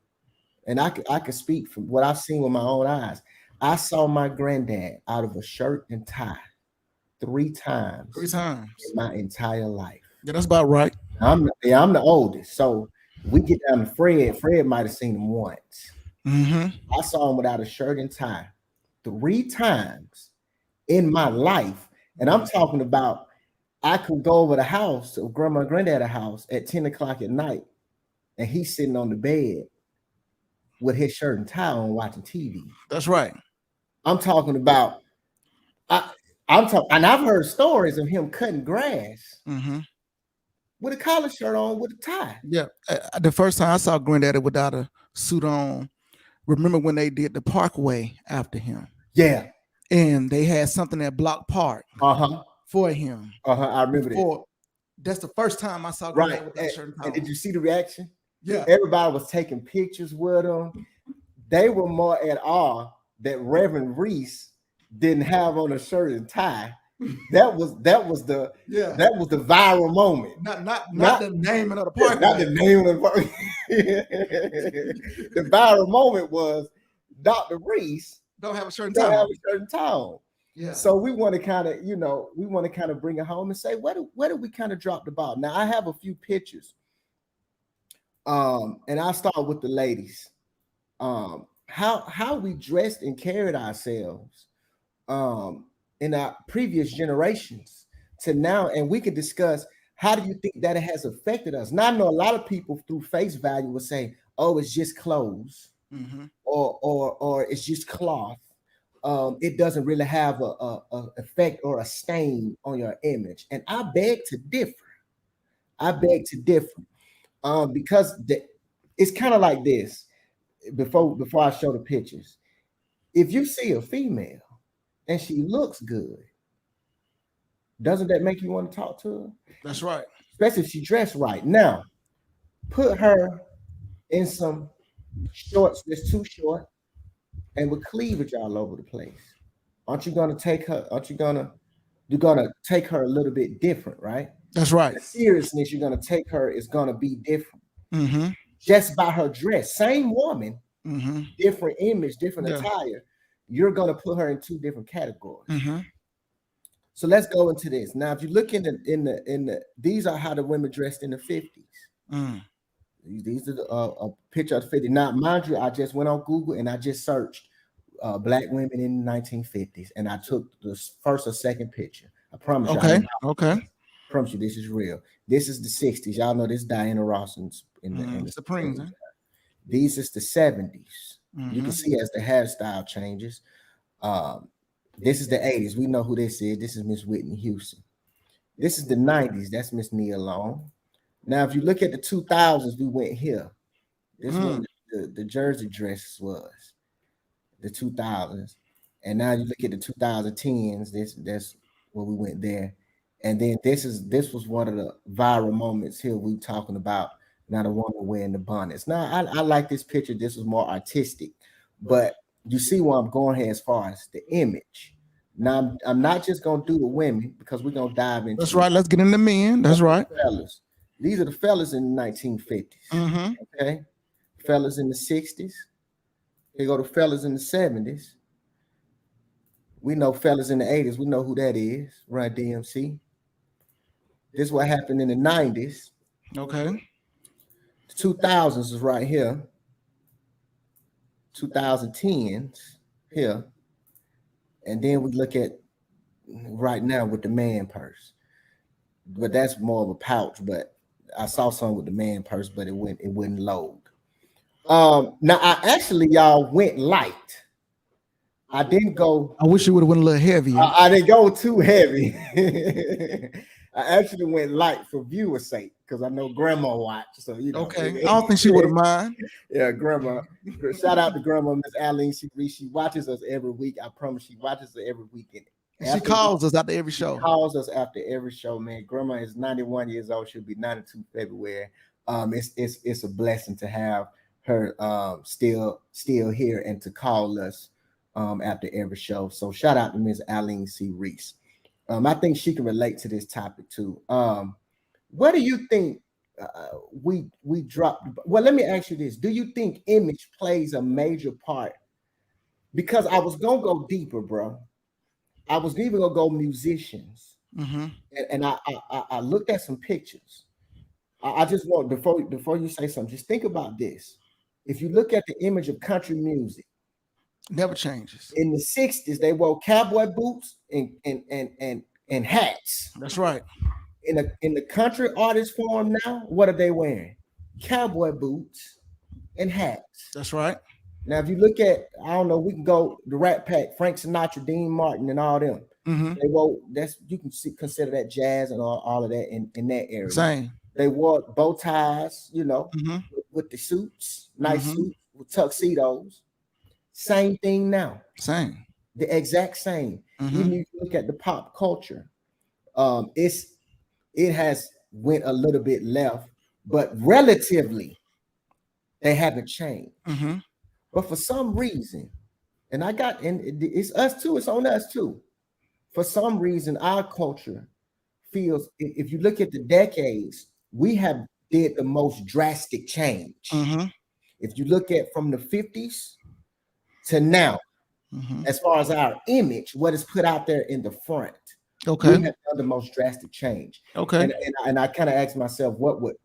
Speaker 2: and I can speak from what I've seen with my own eyes. I saw my granddad out of a shirt and tie 3 times.
Speaker 3: 3 times
Speaker 2: in my entire life.
Speaker 3: Yeah, that's about right.
Speaker 2: I'm the oldest, so we get down to Fred. Fred might have seen him once. I saw him without a shirt and tie 3 times in my life, and I'm talking about I could go over the house of grandma and granddad's house at 10 o'clock at night, and he's sitting on the bed with his shirt and tie on watching TV.
Speaker 3: That's right.
Speaker 2: I'm talking about. I'm talking, and I've heard stories of him cutting grass with a collar shirt on with a tie.
Speaker 3: Yeah, the first time I saw Granddaddy without a suit on, remember when they did the Parkway after him?
Speaker 2: Yeah,
Speaker 3: and they had something at Block Park for him.
Speaker 2: I remember that.
Speaker 3: That's the first time I saw Granddaddy with that shirt and tie.
Speaker 2: And did you see the reaction?
Speaker 3: Yeah,
Speaker 2: everybody was taking pictures with him. They were more at awe that Reverend Reese didn't have on a shirt and tie. That was the viral moment.
Speaker 3: Not the name of the park.
Speaker 2: Not the name of the park. The viral moment was Dr. Reese
Speaker 3: don't have a shirt and
Speaker 2: tie.
Speaker 3: On.
Speaker 2: Yeah. So we want to kind of, bring it home and say, where do we kind of drop the ball? Now I have a few pictures. And I'll start with the ladies. How we dressed and carried ourselves in our previous generations to now, and we can discuss how do you think that it has affected us. Now I know a lot of people through face value will say, oh, it's just clothes, or it's just cloth. It doesn't really have a effect or a stain on your image. And I beg to differ. Because it's kind of like this. Before I show the pictures, if you see a female and she looks good, doesn't that make you want to talk to her?
Speaker 3: That's right.
Speaker 2: Especially if she dressed right. Now, put her in some shorts that's too short and with cleavage all over the place. Aren't you gonna take her? You're gonna take her a little bit different, right?
Speaker 3: That's right.
Speaker 2: The seriousness you're gonna take her is gonna be different. Just by her dress, same woman, different image, different attire. You're gonna put her in 2 different categories. So let's go into this. Now, if you look in the these are how the women dressed in the 50s. These are a picture of the 50s. Now, mind you, I just went on Google and I just searched Black women in the 1950s, and I took the first or second picture. I promise you.
Speaker 3: Okay.
Speaker 2: I promise you, this is real. This is the 60s. Y'all know this Diana Ross in the
Speaker 3: Supremes.
Speaker 2: These is the 70s. You can see as the hairstyle changes. This is the 80s. We know who this is. This is Miss Whitney Houston. This is the 90s. That's Miss Nia Long. Now, if you look at the 2000s, we went here. This one, the jersey dresses was the 2000s. And now you look at the 2010s. That's where we went there. And then this was one of the viral moments here we talking about. Now the woman wearing the bonnets. Now I like this picture. This was more artistic, but you see where I'm going here as far as the image. Now I'm not just gonna do the women because we're gonna dive into.
Speaker 3: That's right. Let's get into men. That's right.
Speaker 2: Fellas. These are the fellas in the 1950s. Okay, fellas in the 60s. Here go the fellas in the 70s. We know fellas in the 80s. We know who that is. Run DMC. This is what happened in the 90s.
Speaker 3: Okay.
Speaker 2: The 2000s is right here. 2010s here. And then we look at right now with the man purse. But that's more of a pouch, but I saw some with the man purse, but it wouldn't load. Now I actually y'all went light. I didn't go.
Speaker 3: I wish it would have went a little heavier.
Speaker 2: I didn't go too heavy. I actually went light for viewer's sake because I know Grandma watched. So you know.
Speaker 3: Okay, I don't think she would have mind.
Speaker 2: Yeah, Grandma. Shout out to Grandma, Miss Aline. She watches us every week. I promise she watches us every weekend.
Speaker 3: She calls us after every show.
Speaker 2: Calls us after every show, man. Grandma is 91 years old. She'll be 92 February. It's a blessing to have her still here and to call us after every show. So shout out to Miss Aline C. Reese. I think she can relate to this topic too. What do you think we dropped? Well, let me ask you this. Do you think image plays a major part? Because I was gonna go deeper, bro. I was even gonna go musicians, and I looked at some pictures. I just want before you say something, just think about this. If you look at the image of country music,
Speaker 3: never changes.
Speaker 2: In the 60s, they wore cowboy boots and hats.
Speaker 3: That's right.
Speaker 2: In the country artist form now, what are they wearing? Cowboy boots and hats.
Speaker 3: That's right.
Speaker 2: Now, if you look at, I don't know, we can go the Rat Pack, Frank Sinatra, Dean Martin, and all them. They wore you can consider that jazz and all of that in that area.
Speaker 3: Same.
Speaker 2: They wore bow ties, with the suits, nice suits with tuxedos. Same thing now.
Speaker 3: Same.
Speaker 2: The exact same. Even if you look at the pop culture, it has went a little bit left, but relatively, they haven't changed. But for some reason, and it's us too, it's on us too. For some reason, our culture feels, if you look at the decades, we have did the most drastic change. If you look at from the 50s to now, as far as our image, what is put out there in the front, we have done the most drastic change. And I kind of asked myself, what would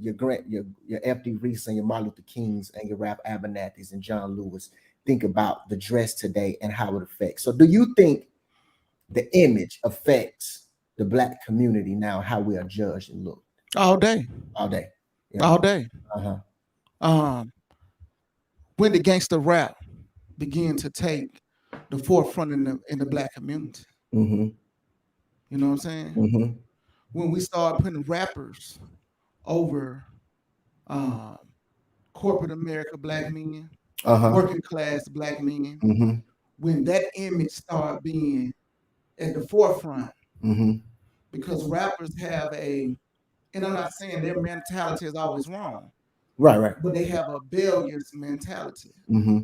Speaker 2: your FD Reese and your Martin Luther Kings and your Ralph Abernathy's and John Lewis think about the dress today and how it affects? So do you think the image affects the Black community now, how we are judged and looked?
Speaker 3: All day.
Speaker 2: Yeah.
Speaker 3: All day. When the gangster rap began to take the forefront in the Black community. You know what I'm saying? When we started putting rappers over corporate America Black men, working class Black men, when that image started being at the forefront, because rappers have and I'm not saying their mentality is always wrong.
Speaker 2: Right.
Speaker 3: But they have a rebellious mentality.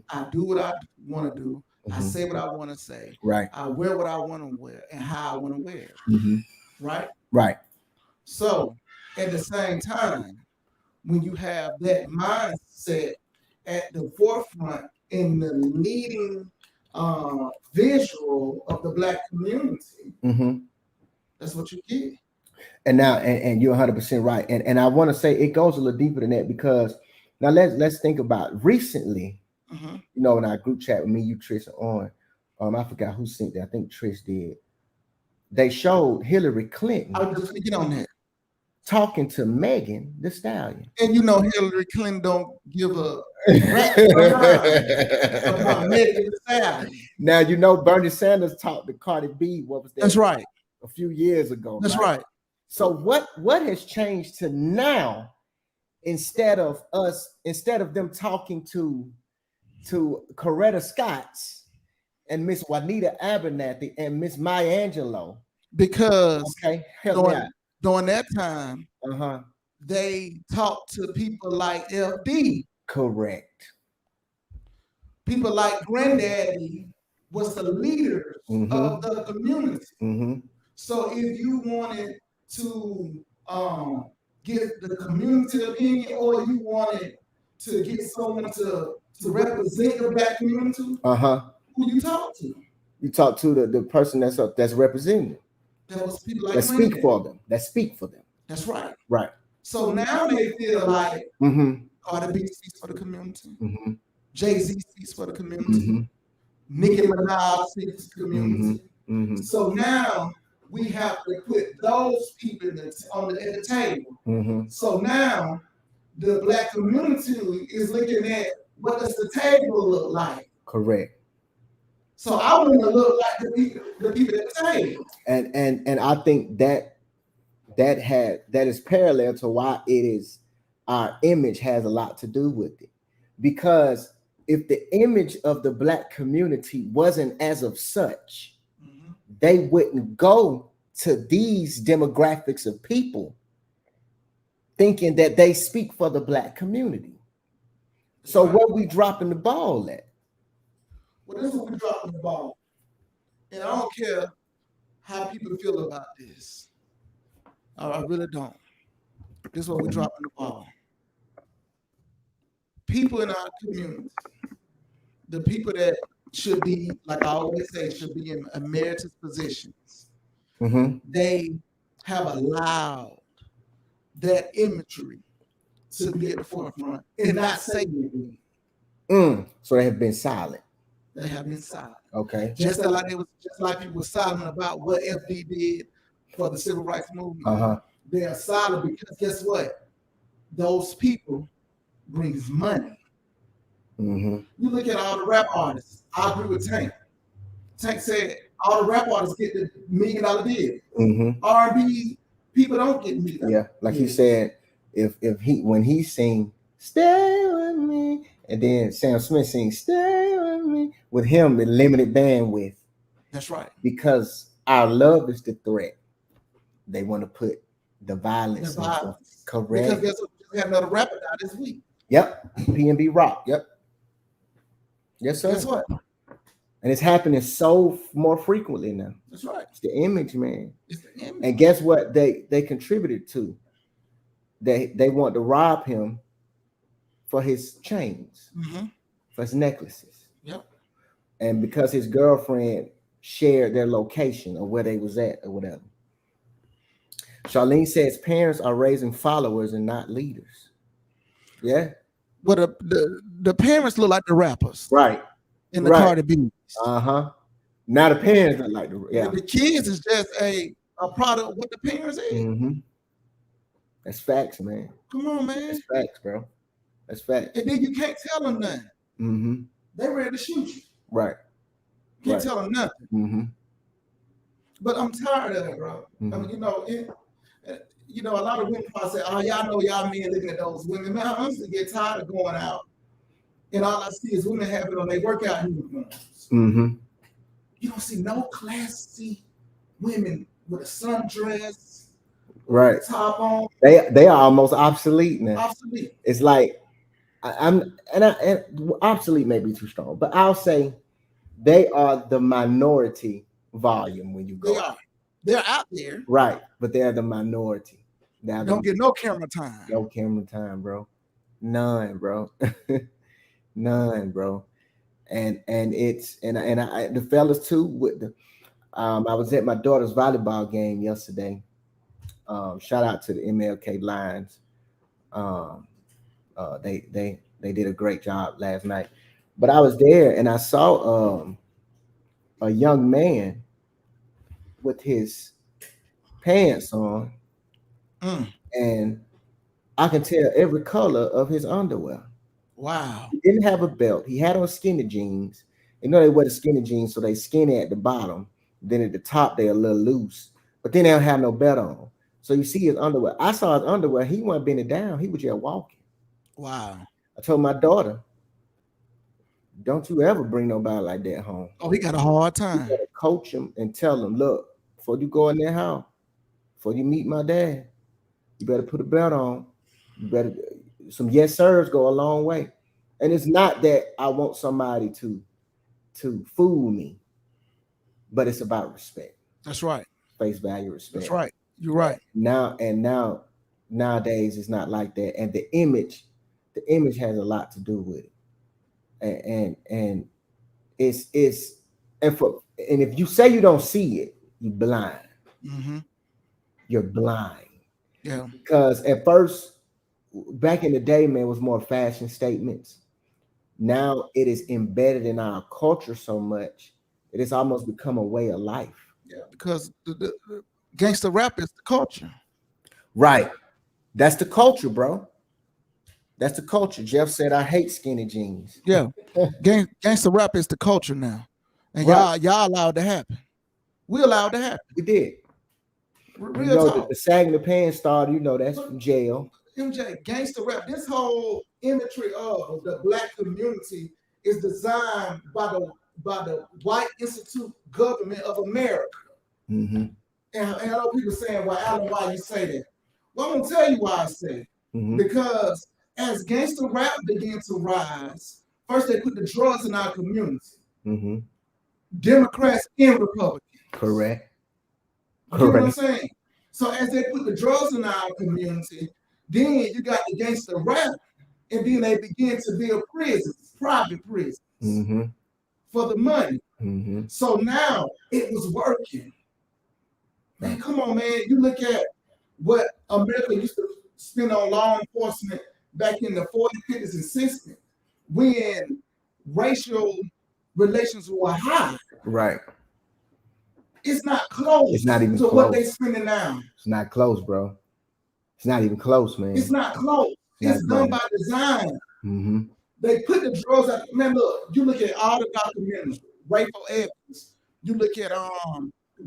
Speaker 3: I do what I want to do. I say what I want to say.
Speaker 2: Right.
Speaker 3: I wear what I want to wear and how I want to wear. Right.
Speaker 2: Right.
Speaker 3: So at the same time, when you have that mindset at the forefront in the leading visual of the Black community, that's what you get.
Speaker 2: And now, and you're 100% right. And I want to say it goes a little deeper than that, because now let's think about recently. In our group chat with me, you, Trish, on, I forgot who sent that. I think Trish did. They showed Hillary Clinton.
Speaker 3: I was just thinking on that.
Speaker 2: Talking to Megan Thee Stallion.
Speaker 3: And Hillary Clinton don't give a rap about Megan Thee Stallion.
Speaker 2: Now, Bernie Sanders talked to Cardi B. What was that?
Speaker 3: That's right.
Speaker 2: A few years ago.
Speaker 3: That's right.
Speaker 2: So what has changed to now, instead of them talking to Coretta Scotts and Miss Juanita Abernathy and Miss Maya Angelou?
Speaker 3: Because
Speaker 2: during
Speaker 3: that time, they talked to people like FD.
Speaker 2: Correct.
Speaker 3: People like Granddaddy was the leaders of the community. So if you wanted to get the community opinion, or you wanted to get someone to represent the Black community, who you talk to?
Speaker 2: You talk to the person that's representing.
Speaker 3: That was people like
Speaker 2: that speak for them. That speak for them.
Speaker 3: That's right.
Speaker 2: Right.
Speaker 3: So now they feel like Cardi B speaks for the community. Jay-Z speaks for the community. Nicki Minaj speaks for the community. So now we have to put those people at the table. So now the Black community is looking at, what does the table look like?
Speaker 2: Correct.
Speaker 3: So I want to look like the people at the table.
Speaker 2: And I think that is parallel to why it is our image has a lot to do with it. Because if the image of the Black community wasn't as of such, they wouldn't go to these demographics of people thinking that they speak for the Black community. So where we dropping the ball at?
Speaker 3: Well, this is what we're dropping the ball. And I don't care how people feel about this. I really don't. This is what we're dropping the ball. People in our community, the people that should be, like I always say, should be in emeritus positions, they have allowed that imagery to be at the forefront and not say anything.
Speaker 2: So they have been silent.
Speaker 3: They have been silent.
Speaker 2: Okay.
Speaker 3: Just like people were silent about what FD did for the civil rights movement. They are silent because guess what? Those people brings money. You look at all the rap artists. I agree with Tank. Tank said all the rap artists get the $1 million deal. R&B people don't get $1 million.
Speaker 2: Yeah, like he said, when he sing "Stay with Me," and then Sam Smith sings "Stay with Me," with him the limited bandwidth.
Speaker 3: That's right.
Speaker 2: Because our love is the threat. They want to put the violence. Correct.
Speaker 3: Because guess what? We had another rapper die this week.
Speaker 2: Yep. PNB Rock. Yep. Yes, sir.
Speaker 3: Guess what?
Speaker 2: And it's happening so more frequently now.
Speaker 3: That's right.
Speaker 2: It's the image, man.
Speaker 3: It's the image.
Speaker 2: And guess what they contributed to? They want to rob him for his chains, for his necklaces.
Speaker 3: Yep.
Speaker 2: And because his girlfriend shared their location or where they was at or whatever. Charlene says parents are raising followers and not leaders. Yeah.
Speaker 3: But the parents look like the rappers.
Speaker 2: Right.
Speaker 3: In the Cardi B.
Speaker 2: Now the parents look like
Speaker 3: The kids is just a product of what the parents is.
Speaker 2: That's facts, man.
Speaker 3: Come on, man.
Speaker 2: That's facts, bro. That's facts.
Speaker 3: And then you can't tell them nothing. They're ready to shoot you.
Speaker 2: Right.
Speaker 3: Can't tell them nothing. But I'm tired of it, bro. I mean, a lot of women probably say, "Oh, y'all know y'all men looking at those women." Man, I honestly get tired of going out, and all I see is women have it on their workout uniforms. You don't see no classy women with a sundress,
Speaker 2: right?
Speaker 3: Top on.
Speaker 2: They are almost obsolete now.
Speaker 3: Obsolete.
Speaker 2: It's like and obsolete may be too strong, but I'll say they are the minority volume when you go.
Speaker 3: They are. They're out there.
Speaker 2: Right, but they're the minority.
Speaker 3: Don't get no camera time.
Speaker 2: No camera time, bro. None, bro. None, bro. And it's and I the fellas too with the I was at my daughter's volleyball game yesterday. Shout out to the MLK Lions. They did a great job last night. But I was there and I saw a young man with his pants on, and I can tell every color of his underwear.
Speaker 3: Wow.
Speaker 2: He didn't have a belt. He had on skinny jeans. You know they wear the skinny jeans, so they skinny at the bottom. Then at the top, they're a little loose. But then they don't have no belt on. So you see his underwear. I saw his underwear. He wasn't bending down. He was just walking.
Speaker 3: Wow.
Speaker 2: I told my daughter, don't you ever bring nobody like that home.
Speaker 3: Oh, he got a hard time.
Speaker 2: You gotta coach him and tell him, look, before you go in their house, before you meet my dad, you better put a belt on. You better, some yes sirs go a long way. And it's not that I want somebody to fool me, but it's about respect.
Speaker 3: That's right.
Speaker 2: Face value, respect.
Speaker 3: That's right. You're right.
Speaker 2: Nowadays it's not like that. And the image has a lot to do with it. And it's and if you say you don't see it, you're blind. You're blind.
Speaker 3: Yeah.
Speaker 2: Because at first, back in the day, man, it was more fashion statements. Now it is embedded in our culture so much, it has almost become a way of life.
Speaker 3: Yeah, because the gangster rap is the culture.
Speaker 2: Right. That's the culture, bro. That's the culture. Jeff said, I hate skinny jeans.
Speaker 3: Yeah. Gangster rap is the culture now. And y'all allowed to happen. We allowed to happen.
Speaker 2: We did.
Speaker 3: Real
Speaker 2: you know,
Speaker 3: talk.
Speaker 2: the sagging the pants started, you know, that's from jail.
Speaker 3: MJ, gangster rap, this whole imagery of the black community is designed by the White Institute government of America.
Speaker 2: Mm-hmm.
Speaker 3: And I know people saying, well, Alan, why you say that? Well, I'm gonna tell you why I say it.
Speaker 2: Mm-hmm.
Speaker 3: Because as gangster rap began to rise, first they put the drugs in our community.
Speaker 2: Mm-hmm.
Speaker 3: Democrats and Republicans.
Speaker 2: Correct.
Speaker 3: You know what I'm saying? So as they put the drugs in our community, then you got the gangster rap, and then they begin to build prisons, private prisons,
Speaker 2: mm-hmm.
Speaker 3: for the money.
Speaker 2: Mm-hmm.
Speaker 3: So now it was working. Man, come on, man. You look at what America used to spend on law enforcement back in the 40s, 50s, and 60s, when racial relations were high.
Speaker 2: Right.
Speaker 3: It's not close.
Speaker 2: It's not even
Speaker 3: to
Speaker 2: close.
Speaker 3: What they spending now.
Speaker 2: It's not close, bro. It's not even close, man.
Speaker 3: It's not close. It's done by design.
Speaker 2: Mm-hmm.
Speaker 3: They put the drugs out. Man, look, you look at all the documentaries, Rayful Evans, you look at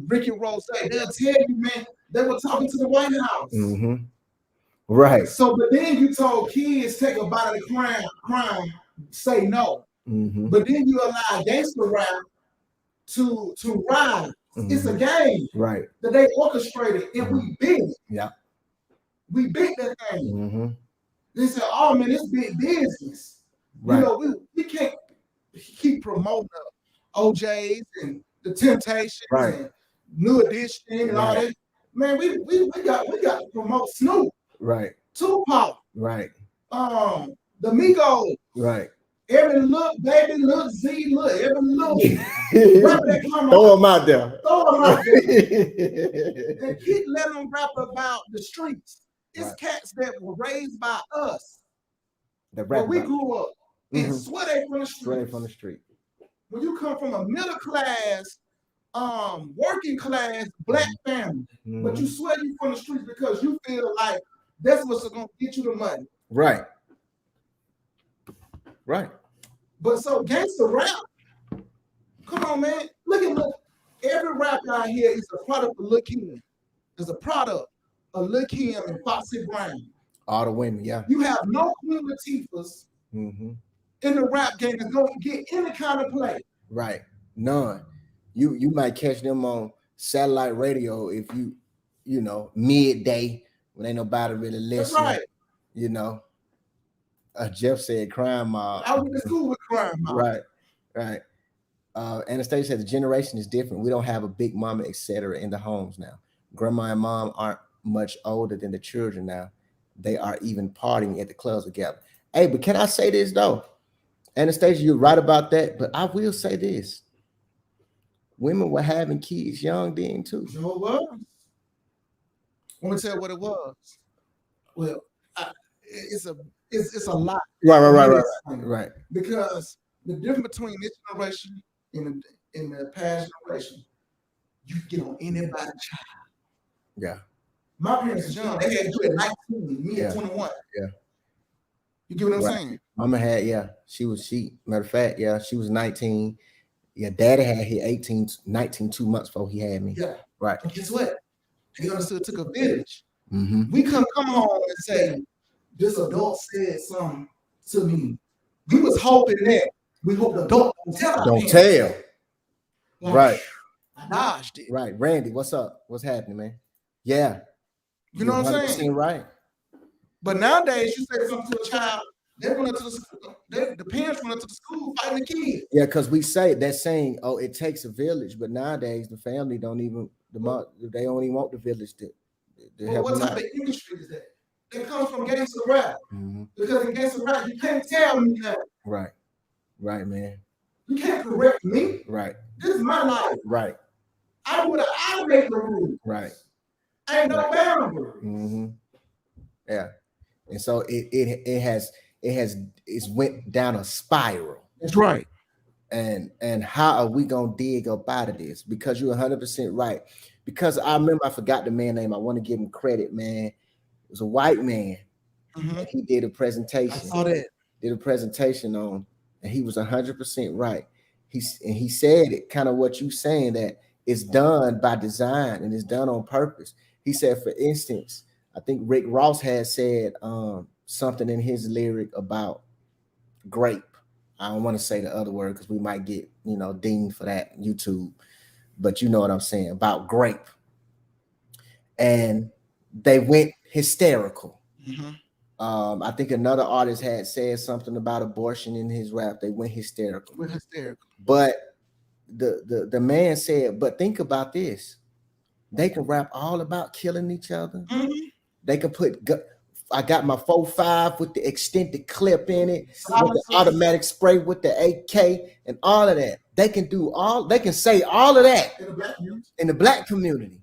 Speaker 3: Ricky Rose, they'll tell you, man, they were talking to the White House.
Speaker 2: Mm-hmm. Right.
Speaker 3: So, but then you told kids take a bite of the crime, say no.
Speaker 2: Mm-hmm.
Speaker 3: But then you allow gangster rap to rise. Mm-hmm. It's a game,
Speaker 2: right,
Speaker 3: that they orchestrated, and
Speaker 2: mm-hmm.
Speaker 3: we beat it.
Speaker 2: Yeah.
Speaker 3: We beat that thing.
Speaker 2: Mm-hmm.
Speaker 3: They said, oh man, it's big business. Right. You know, we can't keep promoting the OJs and the Temptations, right, and New Edition and right. all that. Man, we got to promote Snoop.
Speaker 2: Right.
Speaker 3: Tupac.
Speaker 2: Right.
Speaker 3: The Migos.
Speaker 2: Right.
Speaker 3: Every look, baby, look, Z, look, every look.
Speaker 2: Throw them out there.
Speaker 3: Throw them out there. And keep letting them rap about the streets. It's right. Cats that were raised by us. Where we grew up. Mm-hmm. And swear they from the street.
Speaker 2: Swear they from the street.
Speaker 3: When you come from a middle class, working class black family, mm-hmm. but you swear you from the streets because you feel like that's what's gonna get you the money.
Speaker 2: Right. Right.
Speaker 3: But so gangster rap, come on, man. Look. Every rapper out here is a product of Lil Kim. Is a product of Lil Kim and Foxy Brown.
Speaker 2: All the women, yeah.
Speaker 3: You have no Queen Latifahs
Speaker 2: mm-hmm.
Speaker 3: in the rap game that's going to get any kind of play.
Speaker 2: Right. None. You might catch them on satellite radio if you know, midday when ain't nobody really listening. That's right. You know. Jeff said crime mob.
Speaker 3: I went to school with crime mob.
Speaker 2: Right, right. Anastasia said the generation is different. We don't have a big mama, etc. in the homes now. Grandma and mom aren't much older than the children now. They are even partying at the clubs together. Hey, but can I say this though? Anastasia, you're right about that, but I will say this. Women were having kids young then too.
Speaker 3: So it was. Let me tell you what it was. Well, it's a lot.
Speaker 2: Right.
Speaker 3: Because the difference between this generation and the past generation, you get on anybody's child.
Speaker 2: Yeah.
Speaker 3: My parents was young. They had you at 19, me at 21.
Speaker 2: Yeah.
Speaker 3: You get what I'm saying?
Speaker 2: Mama had, matter of fact, she was 19. Yeah, daddy had hit 19 2 months before he had me.
Speaker 3: Yeah.
Speaker 2: Right.
Speaker 3: And guess what? They understood it took a village.
Speaker 2: Mm-hmm.
Speaker 3: We couldn't come home and say, this adult said something to me. We was hoping that we hope the adult don't tell.
Speaker 2: Like, right.
Speaker 3: I dodged it.
Speaker 2: Right. Randy, what's up? What's happening, man? Yeah.
Speaker 3: You know what I'm saying?
Speaker 2: Right.
Speaker 3: But nowadays, you say something to a child, they run up to the school, the parents run up to the school fighting the kids.
Speaker 2: Yeah, because we say that saying, oh, it takes a village, but nowadays the family don't even, they don't even want the village to help.
Speaker 3: What type of industry is that? It comes from gangster rap. Mm-hmm. Because in gangster rap, you can't tell me that.
Speaker 2: Right. Right, man.
Speaker 3: You can't correct me.
Speaker 2: Right.
Speaker 3: This is my life.
Speaker 2: Right.
Speaker 3: I make the rules.
Speaker 2: Right.
Speaker 3: Ain't no boundary.
Speaker 2: Mm-hmm. Yeah. And so it's went down a spiral.
Speaker 3: That's right.
Speaker 2: And how are we gonna dig up out of this? Because you're 100% right. Because I remember, I forgot the man's name. I want to give him credit, man. It was a white man. Mm-hmm. And he did a presentation.
Speaker 3: I saw that.
Speaker 2: Did a presentation on, and he was 100% right. he said it kind of what you saying, that it's done by design and it's done on purpose. He said, for instance, I think Rick Ross had said something in his lyric about grape. I don't want to say the other word because we might get, dinged for that YouTube, but you know what I'm saying about grape. And they went hysterical. I think another artist had said something about abortion in his rap. They went hysterical. But the man said, but think about this. They can rap all about killing each other. They can put, I got my 4.5 with the extended clip in it, with the automatic spray with the AK and all of that. They can say all of that in the black community.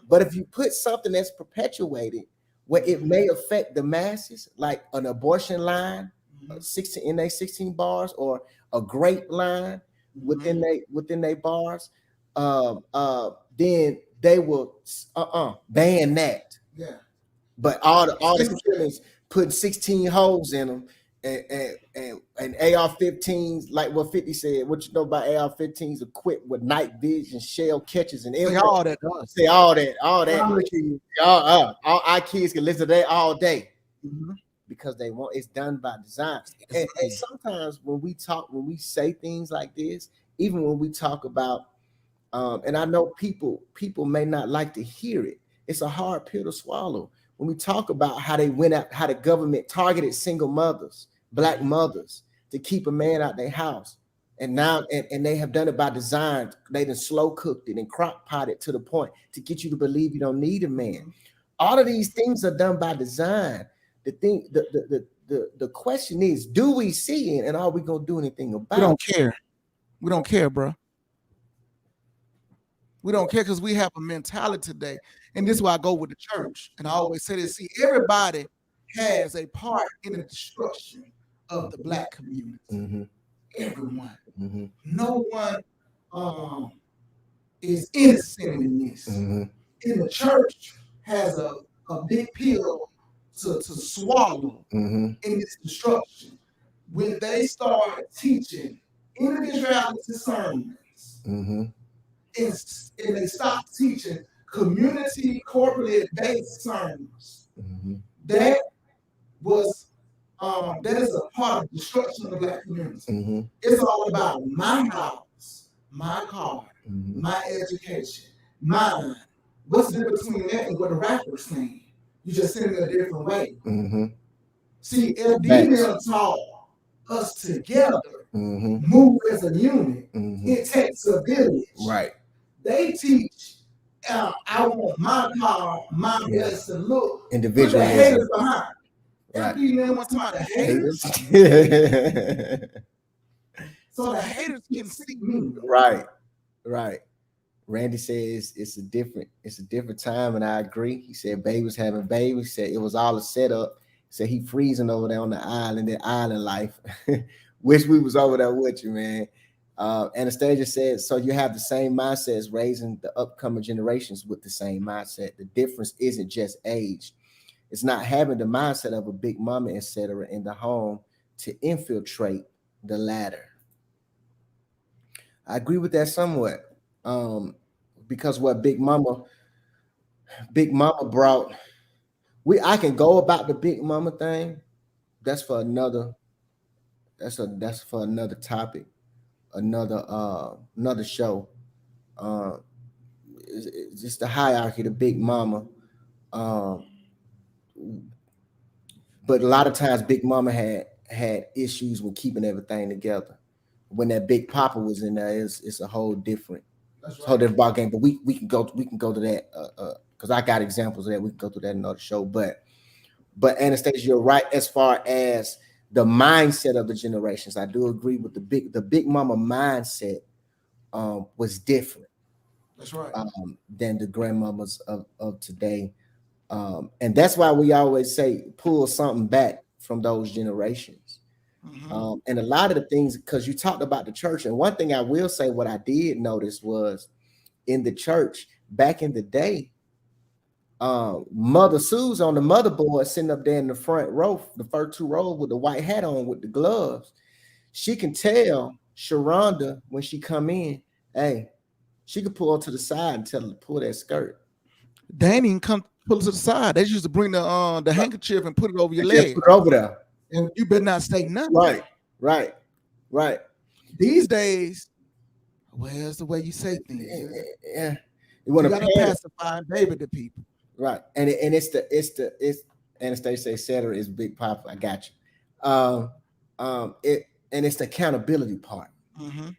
Speaker 2: But if you put something that's perpetuated where it may affect the masses, like an abortion line, 16 bars, or a grape line within they bars, then they will ban that. Yeah. But all the killings putting 16 holes in them and AR-15s, like what 50 said. What you know about AR-15s equipped with night vision, shell catches, and everything.
Speaker 3: All that.
Speaker 2: Say all that. All our kids can listen to that all day because they want. It's done by design. And sometimes when we say things like this, even when we talk about, and I know people may not like to hear it. It's a hard pill to swallow. When we talk about how they went out, how the government targeted single mothers, black mothers, to keep a man out their house, and now and they have done it by design. They done slow cooked it and crock potted to the point to get you to believe you don't need a man. All of these things are done by design. The question is, do we see it, and are we gonna do anything about it?
Speaker 3: We don't care. We don't care, bro. We don't care because we have a mentality today. And this is why I go with the church. And I always say this, see, everybody has a part in the destruction of the black community. Everyone. No one is innocent in this. And the church has a big pill to swallow in this destruction. When they start teaching individuality sermons, and they stop teaching community corporately based sermons, that is a part of destruction of the black community. It's all about my house, my car, my education, mine. What's the difference between that and what the rapper's saying? You just send it a different way. See, LD taught us together, move as a unit. It takes a village. Right. They teach, I want my car, my best to look. Individual. Put the haters behind. Right. LD wants to talk about the haters. So the haters can see me. Right. Randy says it's a different time, and I agree. He said Babe was having babies. He said it was all a setup. He said he freezing over there on the island, that island life. Wish we was over there with you, man. Anastasia said, so you have the same mindset as raising the upcoming generations with the same mindset. The difference isn't just age. It's not having the mindset of a big mama, etc., in the home to infiltrate the latter. I agree with that somewhat. Because what Big Mama brought, I can go about the Big Mama thing. That's for another topic, another show. It's just the hierarchy, the Big Mama. But a lot of times Big Mama had issues with keeping everything together. When that Big Papa was in there, it's a whole different. That's right. Whole different ball game, but we can go to that because I got examples of that. We can go through that in another show. But Anastasia, you're right as far as the mindset of the generations. I do agree with the Big Mama mindset was different. That's right. Than the grandmamas of today. And that's why we always say pull something back from those generations. And a lot of the things, because you talked about the church, and one thing I will say, what I did notice was in the church back in the day, Mother Sue's on the motherboard sitting up there in the front row, the first two rows with the white hat on with the gloves. She can tell
Speaker 2: Sharonda, when she come in, hey, she could pull her to the side and tell her to pull that skirt.
Speaker 3: They ain't even come pull it to the side. They used to bring the handkerchief and put it over your
Speaker 2: Just
Speaker 3: leg.
Speaker 2: put it over there.
Speaker 3: And you better not say nothing.
Speaker 2: Right.
Speaker 3: These days, well, it's the way you say things.
Speaker 2: Yeah.
Speaker 3: You gotta pacify and baby the people.
Speaker 2: Right. And it's Anastasia, etc. is big pop. I got you. It's the accountability part.
Speaker 3: Mm-hmm.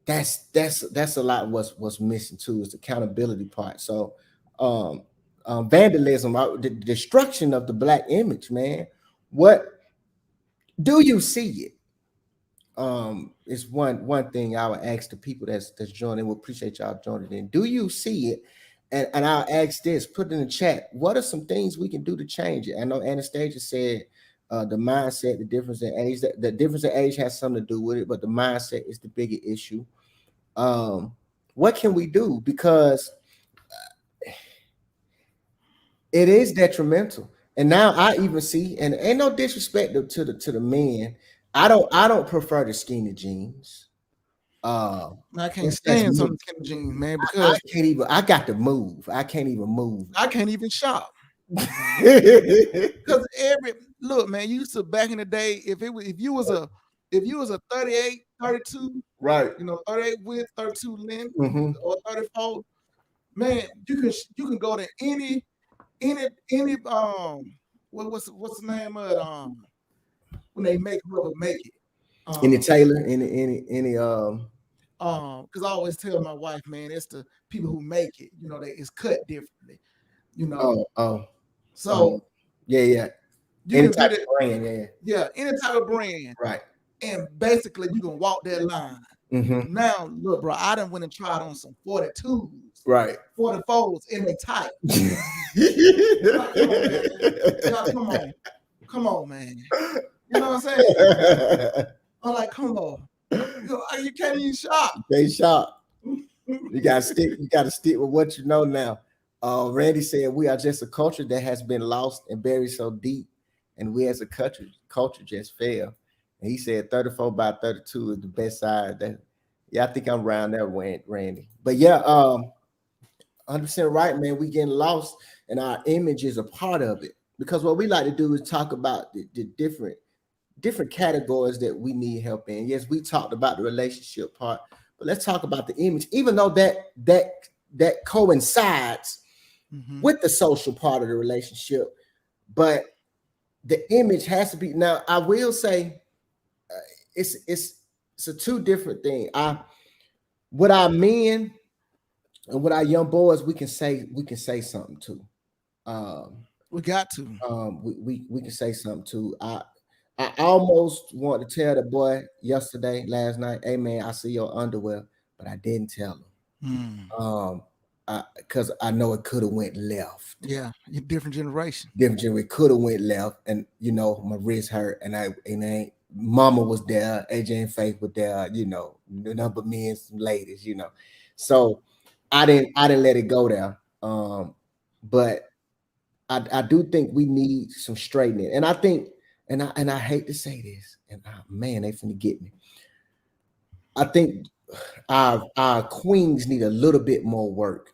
Speaker 2: That's a lot what's missing too, is the accountability part. So vandalism, the destruction of the Black image, man. What do you see it? It's one thing I would ask the people that's joining. We appreciate y'all joining in. Do you see it? And I'll ask this, put it in the chat. What are some things we can do to change it? I know Anastasia said the mindset, the difference in age, the difference in age has something to do with it, but the mindset is the bigger issue. What can we do? Because it is detrimental. And now I even see, and ain't no disrespect to the men. I don't prefer the skinny jeans.
Speaker 3: I can't stand some skinny jeans, man, because
Speaker 2: I can't even. I got to move. I can't even move.
Speaker 3: I can't even shop. Because look, man, you used to back in the day, if you was a 38, 32,
Speaker 2: right?
Speaker 3: 38 width, 32 length, or 34, man, you can go to any what's the name of it, when they make whoever make it.
Speaker 2: Any tailor, any
Speaker 3: because I always tell my wife, man, it's the people who make it, it's cut differently, so
Speaker 2: yeah,
Speaker 3: you
Speaker 2: any
Speaker 3: can
Speaker 2: type
Speaker 3: get
Speaker 2: of brand,
Speaker 3: any type of brand,
Speaker 2: right?
Speaker 3: And basically you can walk that line. Now look, bro, I done went and tried on some 42s,
Speaker 2: right,
Speaker 3: 44s, and they tight. Come on, man. You know what I'm saying? I'm like, come on. You can't even shop.
Speaker 2: You can't shop. You gotta stick with what you know now. Randy said we are just a culture that has been lost and buried so deep, and we as a culture just fail. And he said 34 by 32 is the best size. I think I'm around there, Randy. But yeah, 100% right, man. We getting lost, and our image is a part of it. Because what we like to do is talk about the different categories that we need help in. Yes, we talked about the relationship part, but let's talk about the image, even though that coincides with the social part of the relationship. But the image has to be. Now, I will say it's a two different thing. With our men and with our young boys, we can say something too.
Speaker 3: We got to.
Speaker 2: We can say something too. I almost want to tell the boy last night, hey man, I see your underwear, but I didn't tell him. Because I know it could have went left.
Speaker 3: Yeah, different generation.
Speaker 2: It could have went left, and my wrist hurt, and Mama was there, AJ and Faith were there, the number of men, some ladies, So I didn't let it go there. But I do think we need some straightening, and I think, and I hate to say this, and man, they finna get me. I think our queens need a little bit more work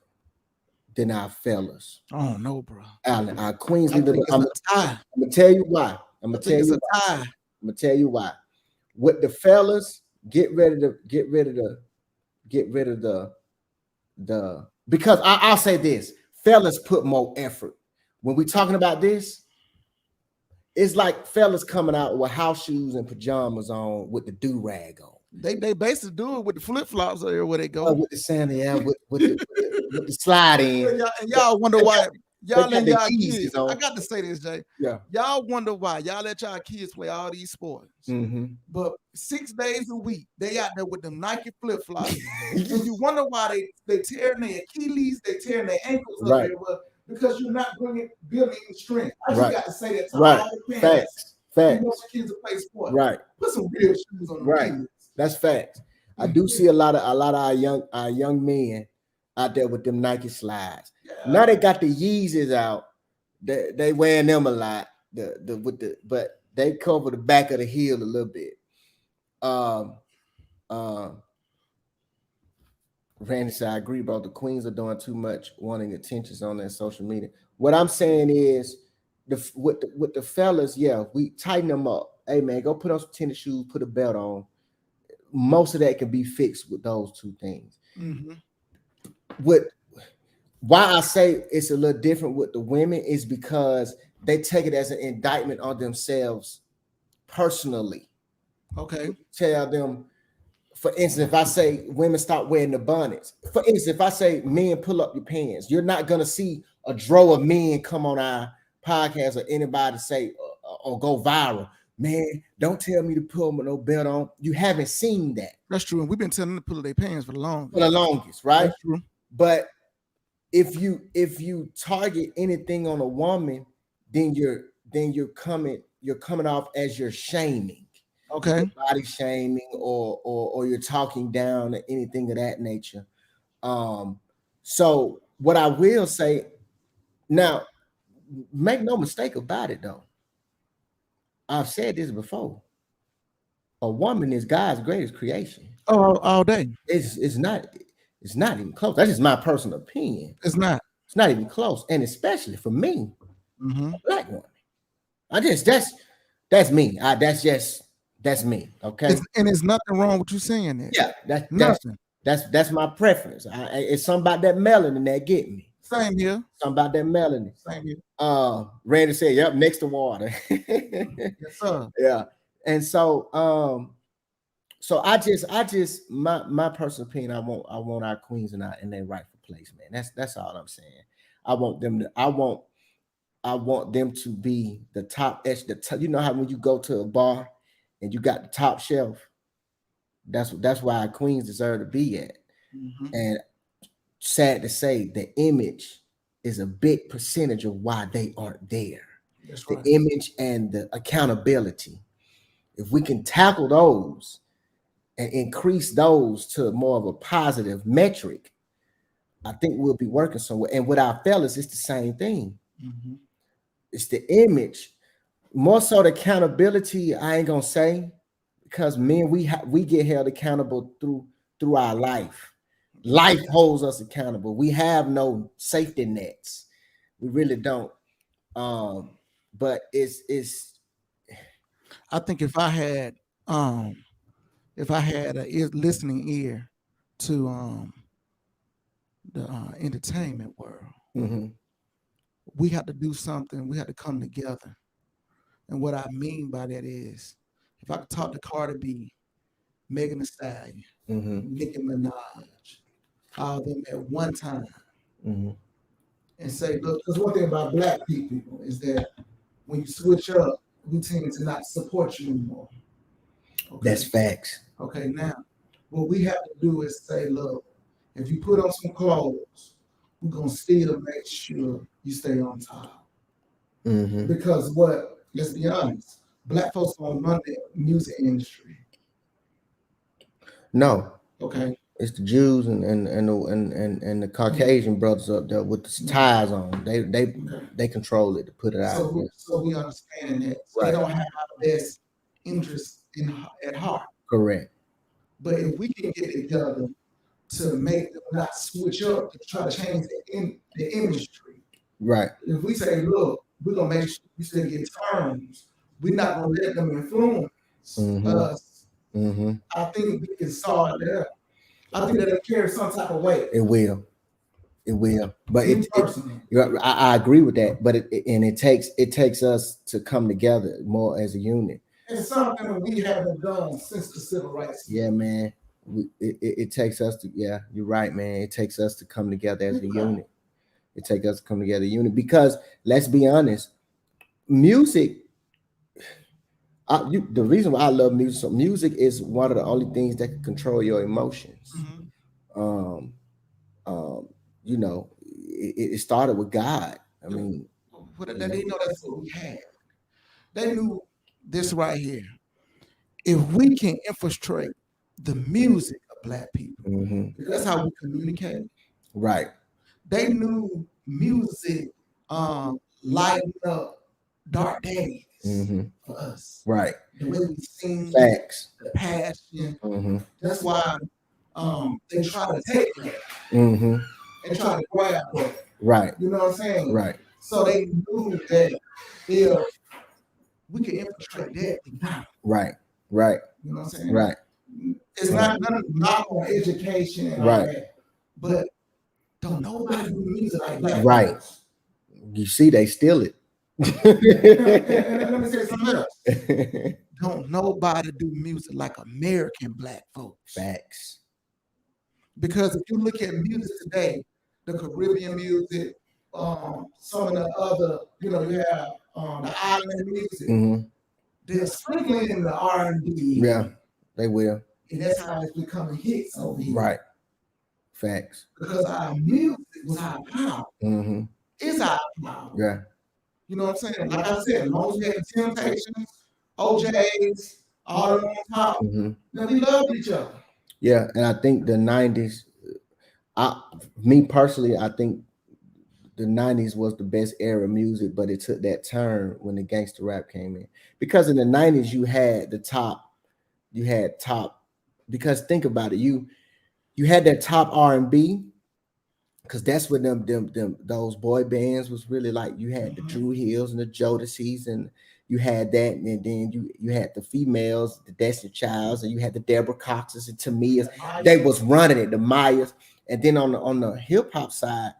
Speaker 2: than our fellas.
Speaker 3: Oh no, bro.
Speaker 2: Alan, our queens need
Speaker 3: I'm
Speaker 2: gonna tell you why. I'm gonna tell you why. With the fellas, get rid of the because I'll say this: fellas put more effort. When we're talking about this, it's like fellas coming out with house shoes and pajamas on with the do-rag on.
Speaker 3: They basically do it with the flip-flops there where they go.
Speaker 2: With the sandy, with the slide in.
Speaker 3: And y'all wonder why y'all let y'all kids.
Speaker 2: On.
Speaker 3: I got to say this, Jay.
Speaker 2: Yeah.
Speaker 3: Y'all wonder why y'all let y'all kids play all these sports. But 6 days a week, they out there with them Nike flip-flops. And you wonder why they tearing their Achilles, they tearing their ankles up there. Well, because you're not building strength. I just got to say that to all the parents.
Speaker 2: Facts.
Speaker 3: You want your kids to play sports.
Speaker 2: Right.
Speaker 3: Put some real shoes on them kids.
Speaker 2: That's facts. I do see a lot of our young men out there with them Nike slides. Yeah. Now they got the Yeezys out. They wearing them a lot. But they cover the back of the heel a little bit. Randy said, I agree, bro. The queens are doing too much, wanting attentions on their social media. What I'm saying is, with the fellas, yeah, we tighten them up. Hey man, go put on some tennis shoes, put a belt on. Most of that can be fixed with those two things. Why I say it's a little different with the women is because they take it as an indictment on themselves personally.
Speaker 3: Okay.
Speaker 2: Tell them, for instance, if I say women stop wearing the bonnets, for instance, if I say men pull up your pants, you're not gonna see a drow of men come on our podcast or anybody say or go viral. Man, don't tell me to pull no belt on. You haven't seen that.
Speaker 3: That's true. And we've been telling them to pull their pants for the
Speaker 2: longest, right?
Speaker 3: That's true.
Speaker 2: But if you target anything on a woman, then you're coming off as you're shaming.
Speaker 3: Okay.
Speaker 2: You're body shaming or you're talking down or anything of that nature. So what I will say now, make no mistake about it though. I've said this before. A woman is God's greatest creation.
Speaker 3: Oh, all day.
Speaker 2: It's not even close. That's just my personal opinion.
Speaker 3: It's not
Speaker 2: even close. And especially for me,
Speaker 3: a
Speaker 2: black woman. That's me. That's me. Okay.
Speaker 3: And there's nothing wrong with you saying that.
Speaker 2: Yeah, that's my preference. It's something about that melanin that get me.
Speaker 3: Same here.
Speaker 2: Something about that melanin.
Speaker 3: Same here.
Speaker 2: Randy said, "Yep, next to water."
Speaker 3: Yes, sir.
Speaker 2: Yeah, and so I just my personal opinion. I want our queens in their rightful place, man. That's all I'm saying. I want them to be the top edge. You know how when you go to a bar and you got the top shelf, that's why our queens deserve to be at. And sad to say, the image is a big percentage of why they aren't there.
Speaker 3: That's
Speaker 2: the
Speaker 3: right.
Speaker 2: Image and the accountability. If we can tackle those and increase those to more of a positive metric, I think we'll be working somewhere. And with our fellas, it's the same thing. It's the image, more so the accountability. I ain't gonna say, because men, we get held accountable through our life. Life holds us accountable. We have no safety nets. We really don't. But it's.
Speaker 3: I think if I had a listening ear to the entertainment world, we have to do something. We have to come together. And what I mean by that is, if I could talk to Cardi B, Megan Thee Stallion, Nicki Minaj, all of them at one time, and say, look, because one thing about black people is that when you switch up, we tend to not support you anymore. Okay?
Speaker 2: That's facts.
Speaker 3: Okay, now, what we have to do is say, look, if you put on some clothes, we're going to still make sure you stay on top. Because let's be honest, black folks don't run the music industry.
Speaker 2: No.
Speaker 3: Okay.
Speaker 2: It's the Jews and the Caucasian brothers up there with the ties on. They control it to put it out.
Speaker 3: So we understand that. So
Speaker 2: Right.
Speaker 3: They don't have our best interest at heart.
Speaker 2: Correct.
Speaker 3: But if we can get together to make them not switch up to try to change the industry.
Speaker 2: Right.
Speaker 3: If we say, look, we're gonna make sure we still get terms, we're not gonna let them influence us. I think we can start there. I think that'll carry some type of weight.
Speaker 2: It will. But I agree with that. But it takes us to come together more as a unit.
Speaker 3: It's something that we haven't done since the civil rights.
Speaker 2: Yeah, man. It takes us to. Yeah, you're right, man. It takes us to come together as a unit. It takes us to come together as a unit because let's be honest, music. The reason why I love music, so music is one of the only things that can control your emotions. You know, it started with God. I mean,
Speaker 3: they didn't know that's what we had. They knew this right here. If we can infiltrate the music of black people, that's how we communicate.
Speaker 2: Right.
Speaker 3: They knew music lighting up dark days. for us.
Speaker 2: Right.
Speaker 3: The way we sing,
Speaker 2: Facts.
Speaker 3: the passion.
Speaker 2: Mm-hmm.
Speaker 3: That's why they try to take that
Speaker 2: Mm-hmm.
Speaker 3: and try to grab that.
Speaker 2: Right.
Speaker 3: You know what I'm saying?
Speaker 2: Right.
Speaker 3: So they knew that if we could infiltrate that, we got it.
Speaker 2: Right. Right.
Speaker 3: You know what I'm saying?
Speaker 2: Right.
Speaker 3: It's not gonna knock on education and all
Speaker 2: Right.
Speaker 3: that, but don't nobody do music like that.
Speaker 2: Right. You see, they steal it.
Speaker 3: And let me say something else. Don't nobody do music like American black folks.
Speaker 2: Facts.
Speaker 3: Because if you look at music today, the Caribbean music, some of the other, you have the island music,
Speaker 2: Mm-hmm.
Speaker 3: they're sprinkling in the R&B.
Speaker 2: Yeah, they will.
Speaker 3: And that's how it's becoming hits over here.
Speaker 2: Right. Facts.
Speaker 3: Because our music was our power.
Speaker 2: Mm-hmm.
Speaker 3: It's our power.
Speaker 2: Yeah.
Speaker 3: You know what I'm saying? Like I said, as long as we had the Temptations, OJs, all them on top, then we loved each other.
Speaker 2: Yeah, and I think the 90s, me personally, I think the 90s was the best era of music, but it took that turn when the gangster rap came in. Because in the 90s, you had top, because think about it, you had that top R&B, because that's what those boy bands was really like. You had the Drew Hills and the Jodeci's, and you had that, and then you had the females, the Destiny Childs, and you had the Deborah Coxes and Tamias. They was running it, the Mayas, and then on the hip hop side,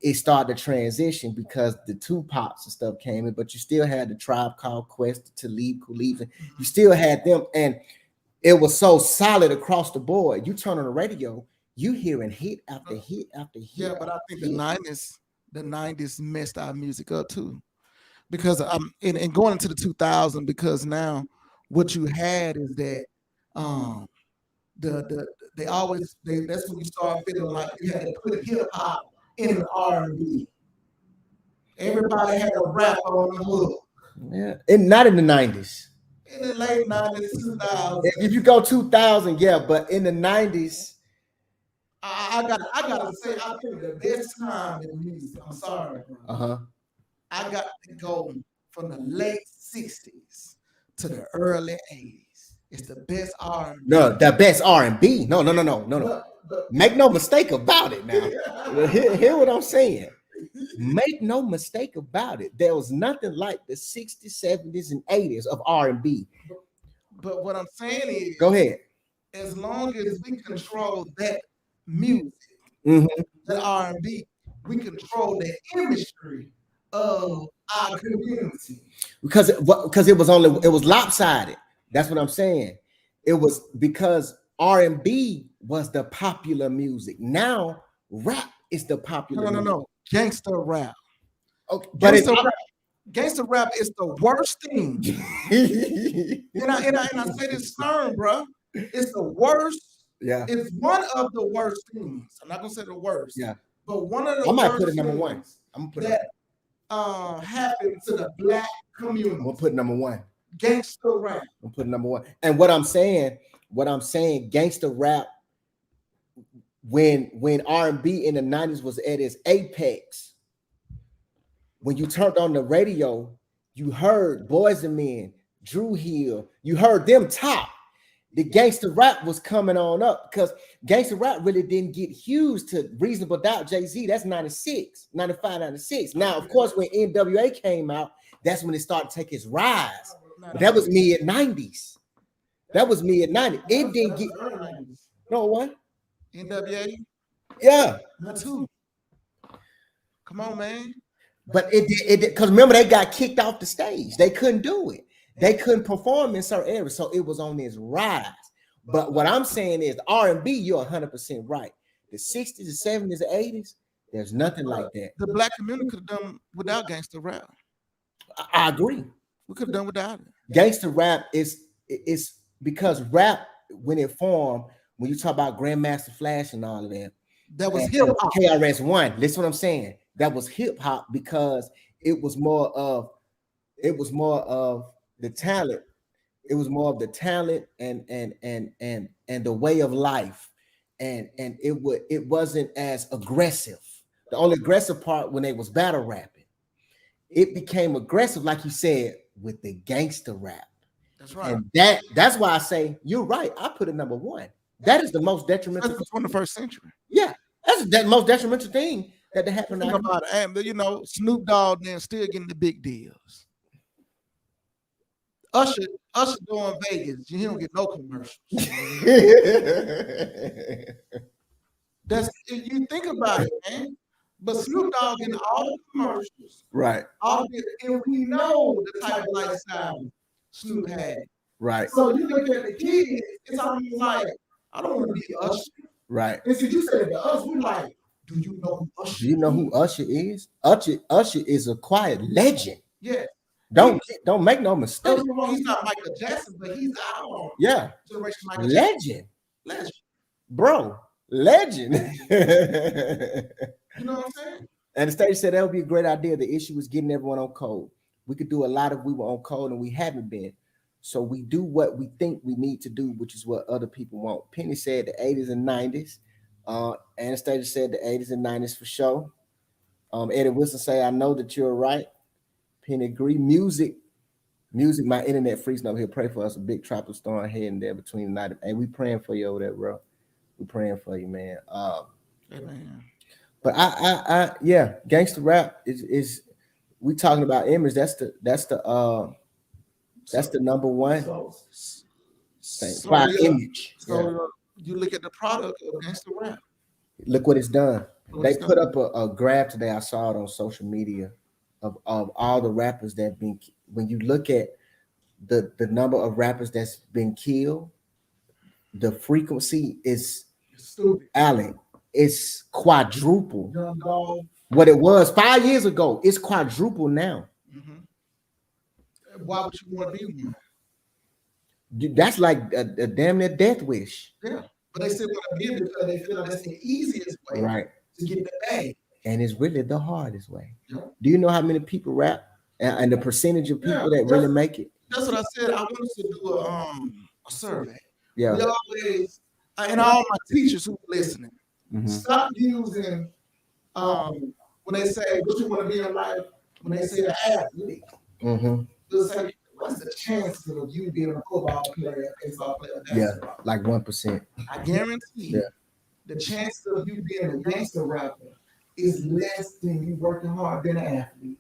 Speaker 2: it started to transition because the Tupacs and stuff came in, but you still had the Tribe Called Quest, the Talib Kweli, and you still had them, and it was so solid across the board. You turn on the radio, you hearing hit after hit after hit.
Speaker 3: Yeah, but I think the 90s messed our music up too, because and going into the 2000s, because now what you had is that that's when you start feeling like you had to put hip hop in the R&B. Everybody had a rap on the hook.
Speaker 2: Yeah, and not in the 90s.
Speaker 3: In the late 90s, 2000s.
Speaker 2: If you go 2000, yeah, but in the 90s,
Speaker 3: I gotta say, I think the best time in music. I'm sorry, bro. I got to go from the late 60s to the early 80s. It's the best R&B.
Speaker 2: No, the best R&B. No. Make no mistake about it now. Hear what I'm saying. Make no mistake about it. There was nothing like the 60s, 70s, and 80s of R&B.
Speaker 3: But what I'm saying is,
Speaker 2: go ahead.
Speaker 3: As long as we control that music, the R&B, we control the imagery of our community.
Speaker 2: Because it was lopsided. That's what I'm saying. It was because R&B was the popular music. Now rap is the popular.
Speaker 3: No. Gangster rap.
Speaker 2: Okay, but
Speaker 3: gangster rap is the worst thing. and I say this firm, bro. It's the worst.
Speaker 2: Yeah.
Speaker 3: It's one of the worst things. I'm not gonna say the worst.
Speaker 2: Yeah.
Speaker 3: But one of the
Speaker 2: I might put it number one. I'm gonna put
Speaker 3: that happened to the black community.
Speaker 2: I'm gonna put number one.
Speaker 3: Gangster rap.
Speaker 2: I'm putting number one. And what I'm saying, gangster rap, when R&B in the 90s was at its apex, when you turned on the radio, you heard Boys and Men, Drew Hill, you heard them top. The gangster rap was coming on up because gangster rap really didn't get huge to Reasonable Doubt, Jay-Z. That's 96, 95, 96. Now, of course, when NWA came out, that's when it started to take its rise. But that was mid 90s. It didn't get no what?
Speaker 3: NWA?
Speaker 2: Yeah.
Speaker 3: Not too. Come on, man.
Speaker 2: But it did because remember they got kicked off the stage. They couldn't do it. They couldn't perform in certain areas, so it was on this rise. But what I'm saying is R&B, you're 100% right. The 60s, the 70s, the 80s, there's nothing like that.
Speaker 3: The black community could have done without gangster rap.
Speaker 2: I agree.
Speaker 3: We could have done without it.
Speaker 2: Gangster rap is because rap, when it formed, when you talk about Grandmaster Flash and all of that,
Speaker 3: that was hip hop.
Speaker 2: KRS-One. Listen what I'm saying. That was hip hop because it was more of the talent. It was more of the talent and the way of life, and it wasn't as aggressive. The only aggressive part when they was battle rapping, it became aggressive, like you said, with the gangster rap.
Speaker 3: That's right.
Speaker 2: And that's why I say you're right. I put it number one. That is the most detrimental
Speaker 3: That's the 21st century.
Speaker 2: Yeah, that's the most detrimental thing that happened.
Speaker 3: Think about it, and you know, Snoop Dogg then still getting the big deals. Usher doing Vegas, he don't get no commercials. That's you think about it, man. But Snoop Dogg getting all the commercials,
Speaker 2: right?
Speaker 3: All the, and we know the type of lifestyle Snoop had,
Speaker 2: right?
Speaker 3: So you look at the kids, it's almost like I don't want to be Usher,
Speaker 2: right?
Speaker 3: And so you said to us, we're like, do you know who Usher?
Speaker 2: Do you know who Usher is? Usher is a quiet legend.
Speaker 3: Yeah.
Speaker 2: Don't make no mistake.
Speaker 3: He's not Michael Jackson, but he's our generation Michael
Speaker 2: legend.
Speaker 3: Legend.
Speaker 2: Bro, legend.
Speaker 3: You know what I'm saying?
Speaker 2: And the stage said that would be a great idea. The issue is getting everyone on code. We could do a lot if we were on code, and we haven't been. So we do what we think we need to do, which is what other people want. Penny said the 80s and 90s. Anastasia said the 80s and 90s for sure. Eddie Wilson say, I know that you're right. Penny agree. Music, my internet freezing over here. Pray for us. A big tropical storm heading there between the night. And we praying for you over there, bro. We praying for you, man.
Speaker 3: Amen.
Speaker 2: But yeah, gangster rap is we talking about image. That's the number one thing. Image.
Speaker 3: So you look at the product of gangster rap.
Speaker 2: Look what it's done. They put up a graph today. I saw it on social media of all the rappers that have been. When you look at the number of rappers that's been killed, the frequency is
Speaker 3: stupid.
Speaker 2: Allen, it's quadruple. What it was 5 years ago, it's quadruple now.
Speaker 3: Mm-hmm. Why would you want to be one?
Speaker 2: That's like a damn near death wish.
Speaker 3: Yeah, but they still want to be because they feel like that's the easiest way,
Speaker 2: right,
Speaker 3: to get the bag.
Speaker 2: And it's really the hardest way.
Speaker 3: Yeah.
Speaker 2: Do you know how many people rap and the percentage of people that really make it?
Speaker 3: That's what I said. I wanted to do a survey.
Speaker 2: Yeah.
Speaker 3: We always, and all my teachers who are listening, stop using when they say what you want to be in life. When they say the athlete, just say what's the chances of you being a football player, baseball player?
Speaker 2: Yeah, like 1%.
Speaker 3: I guarantee the chances of you being a gangster rapper is less than you working hard being an athlete.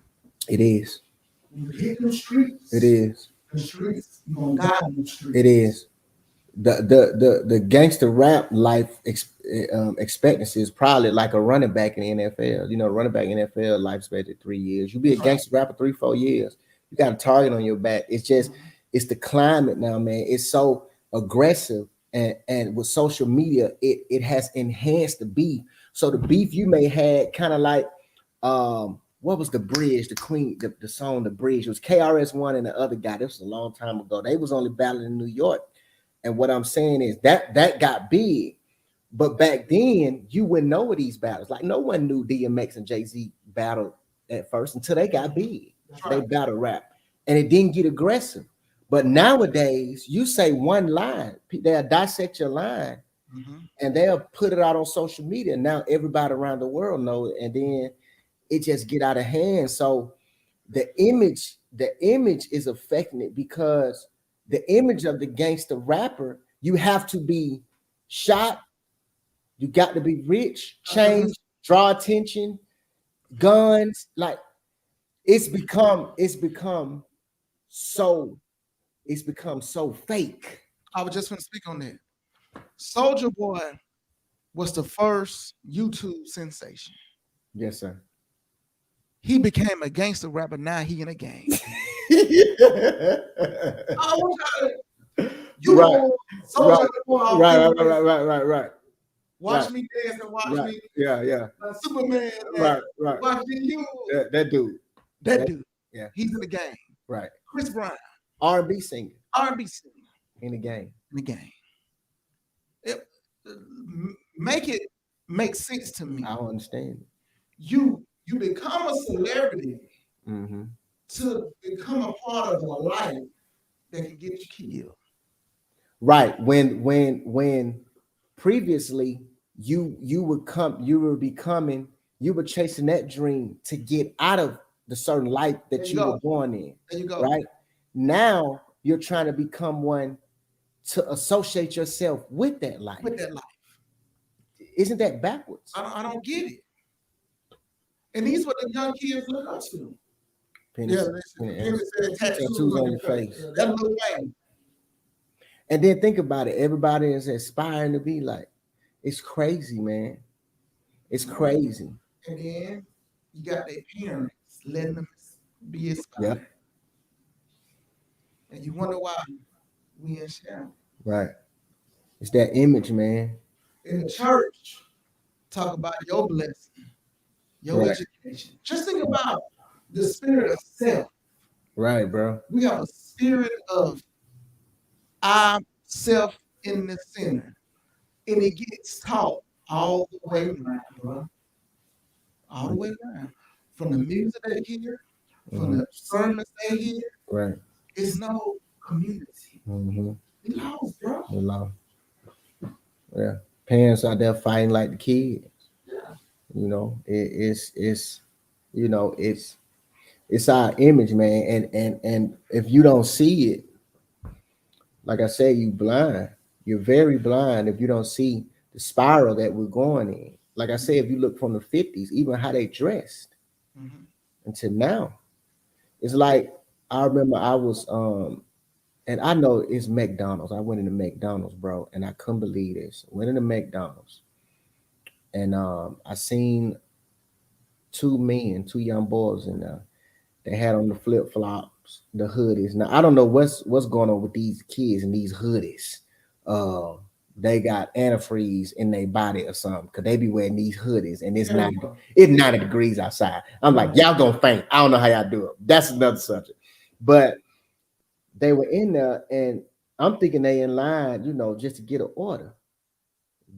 Speaker 2: It is.
Speaker 3: When you hit the streets,
Speaker 2: it is.
Speaker 3: The streets, you're gonna die in the streets.
Speaker 2: It is. The gangster rap life expectancy is probably like a running back in the NFL. You know, running back in the NFL life expectancy 3 years. You be a gangster rapper 3-4 years. You got a target on your back. It's just it's the climate now, man. It's so aggressive, and with social media, it has enhanced the beef. So the beef you may had kind of like what was the bridge? The Queen, the song, The Bridge. It was KRS-One and the other guy. This was a long time ago. They was only battling in New York. And what I'm saying is that got big. But back then, you wouldn't know of these battles. Like no one knew DMX and Jay-Z battled at first until they got big. They battle rap. And it didn't get aggressive. But nowadays, you say one line, they'll dissect your line, and they'll put it out on social media. Now everybody around the world knows it, and then it just get out of hand. So the image is affecting it, because the image of the gangster rapper, you have to be shot, you got to be rich, change, draw attention, guns. Like it's become so fake.
Speaker 3: I was just going to speak on that. Soulja Boy was the first YouTube sensation.
Speaker 2: Yes, sir.
Speaker 3: He became a gangster rapper. Now he in a gang.
Speaker 2: Right.
Speaker 3: Watch me dance and watch me.
Speaker 2: Yeah.
Speaker 3: Superman.
Speaker 2: Right.
Speaker 3: Watching you.
Speaker 2: That dude.
Speaker 3: That dude.
Speaker 2: Yeah.
Speaker 3: He's in the game.
Speaker 2: Right.
Speaker 3: Chris Brown.
Speaker 2: R&B singer.
Speaker 3: In
Speaker 2: the game.
Speaker 3: Make it make sense to me.
Speaker 2: I don't understand.
Speaker 3: You become a celebrity to become a part of a life that can get you killed.
Speaker 2: Right. When previously you were chasing that dream to get out of the certain life that you were born in.
Speaker 3: There you go.
Speaker 2: Right. Now you're trying to become one to associate yourself with that life. Isn't that backwards?
Speaker 3: I don't get it. And these what the young kids look up to.
Speaker 2: Penis,
Speaker 3: Tattoos on your face. That little thing.
Speaker 2: And then think about it. Everybody is aspiring to be like. It's crazy, man. It's crazy.
Speaker 3: And then you got their parents letting them be inspired.
Speaker 2: Yep.
Speaker 3: And you wonder why we in sharing.
Speaker 2: Right. It's that image, man.
Speaker 3: In the church, talk about your blessing, your education. Just think about the spirit of self.
Speaker 2: Right, bro.
Speaker 3: We have a spirit of our self in the center. And it gets taught all the way around, bro. All the way around. From the music they hear, from the sermons they hear.
Speaker 2: Right.
Speaker 3: It's no community. We lost, bro.
Speaker 2: We lost. Yeah. Parents out there fighting like the kids.
Speaker 3: Yeah.
Speaker 2: You know, it's you know, it's our image, man. And if you don't see it, like I say, you blind. You're very blind if you don't see the spiral that we're going in. Like I say, if you look from the 50s, even how they dressed until now, it's like I remember I was and I know it's McDonald's. I went into McDonald's, bro, and I couldn't believe this. Went into McDonald's, and I seen two young boys in there. They had on the flip flops, the hoodies. Now I don't know what's going on with these kids and these hoodies. They got antifreeze in their body or something because they be wearing these hoodies and it's 90 degrees outside. I'm like, y'all gonna faint. I don't know how y'all do it. That's another subject. But they were in there and I'm thinking they in line, you know, just to get an order.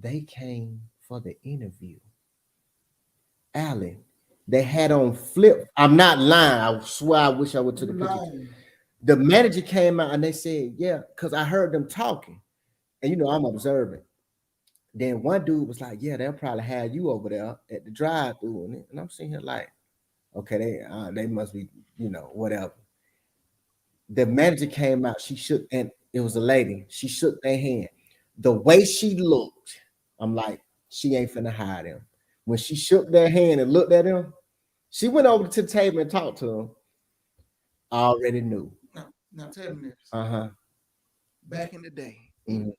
Speaker 2: They came for the interview. Allen, they had on flip. I'm not lying. I swear I wish I would took a picture. The manager came out and they said, yeah, because I heard them talking. And you know, I'm observant. Then one dude was like, yeah, they'll probably have you over there at the drive-thru. And I'm sitting here like, okay, they must be, you know, whatever. The manager came out, she shook, and it was a lady. She shook their hand. The way she looked, I'm like, she ain't finna hide him. When she shook their hand and looked at him, she went over to the table and talked to him. I already knew.
Speaker 3: Now tell me this. Back in the day,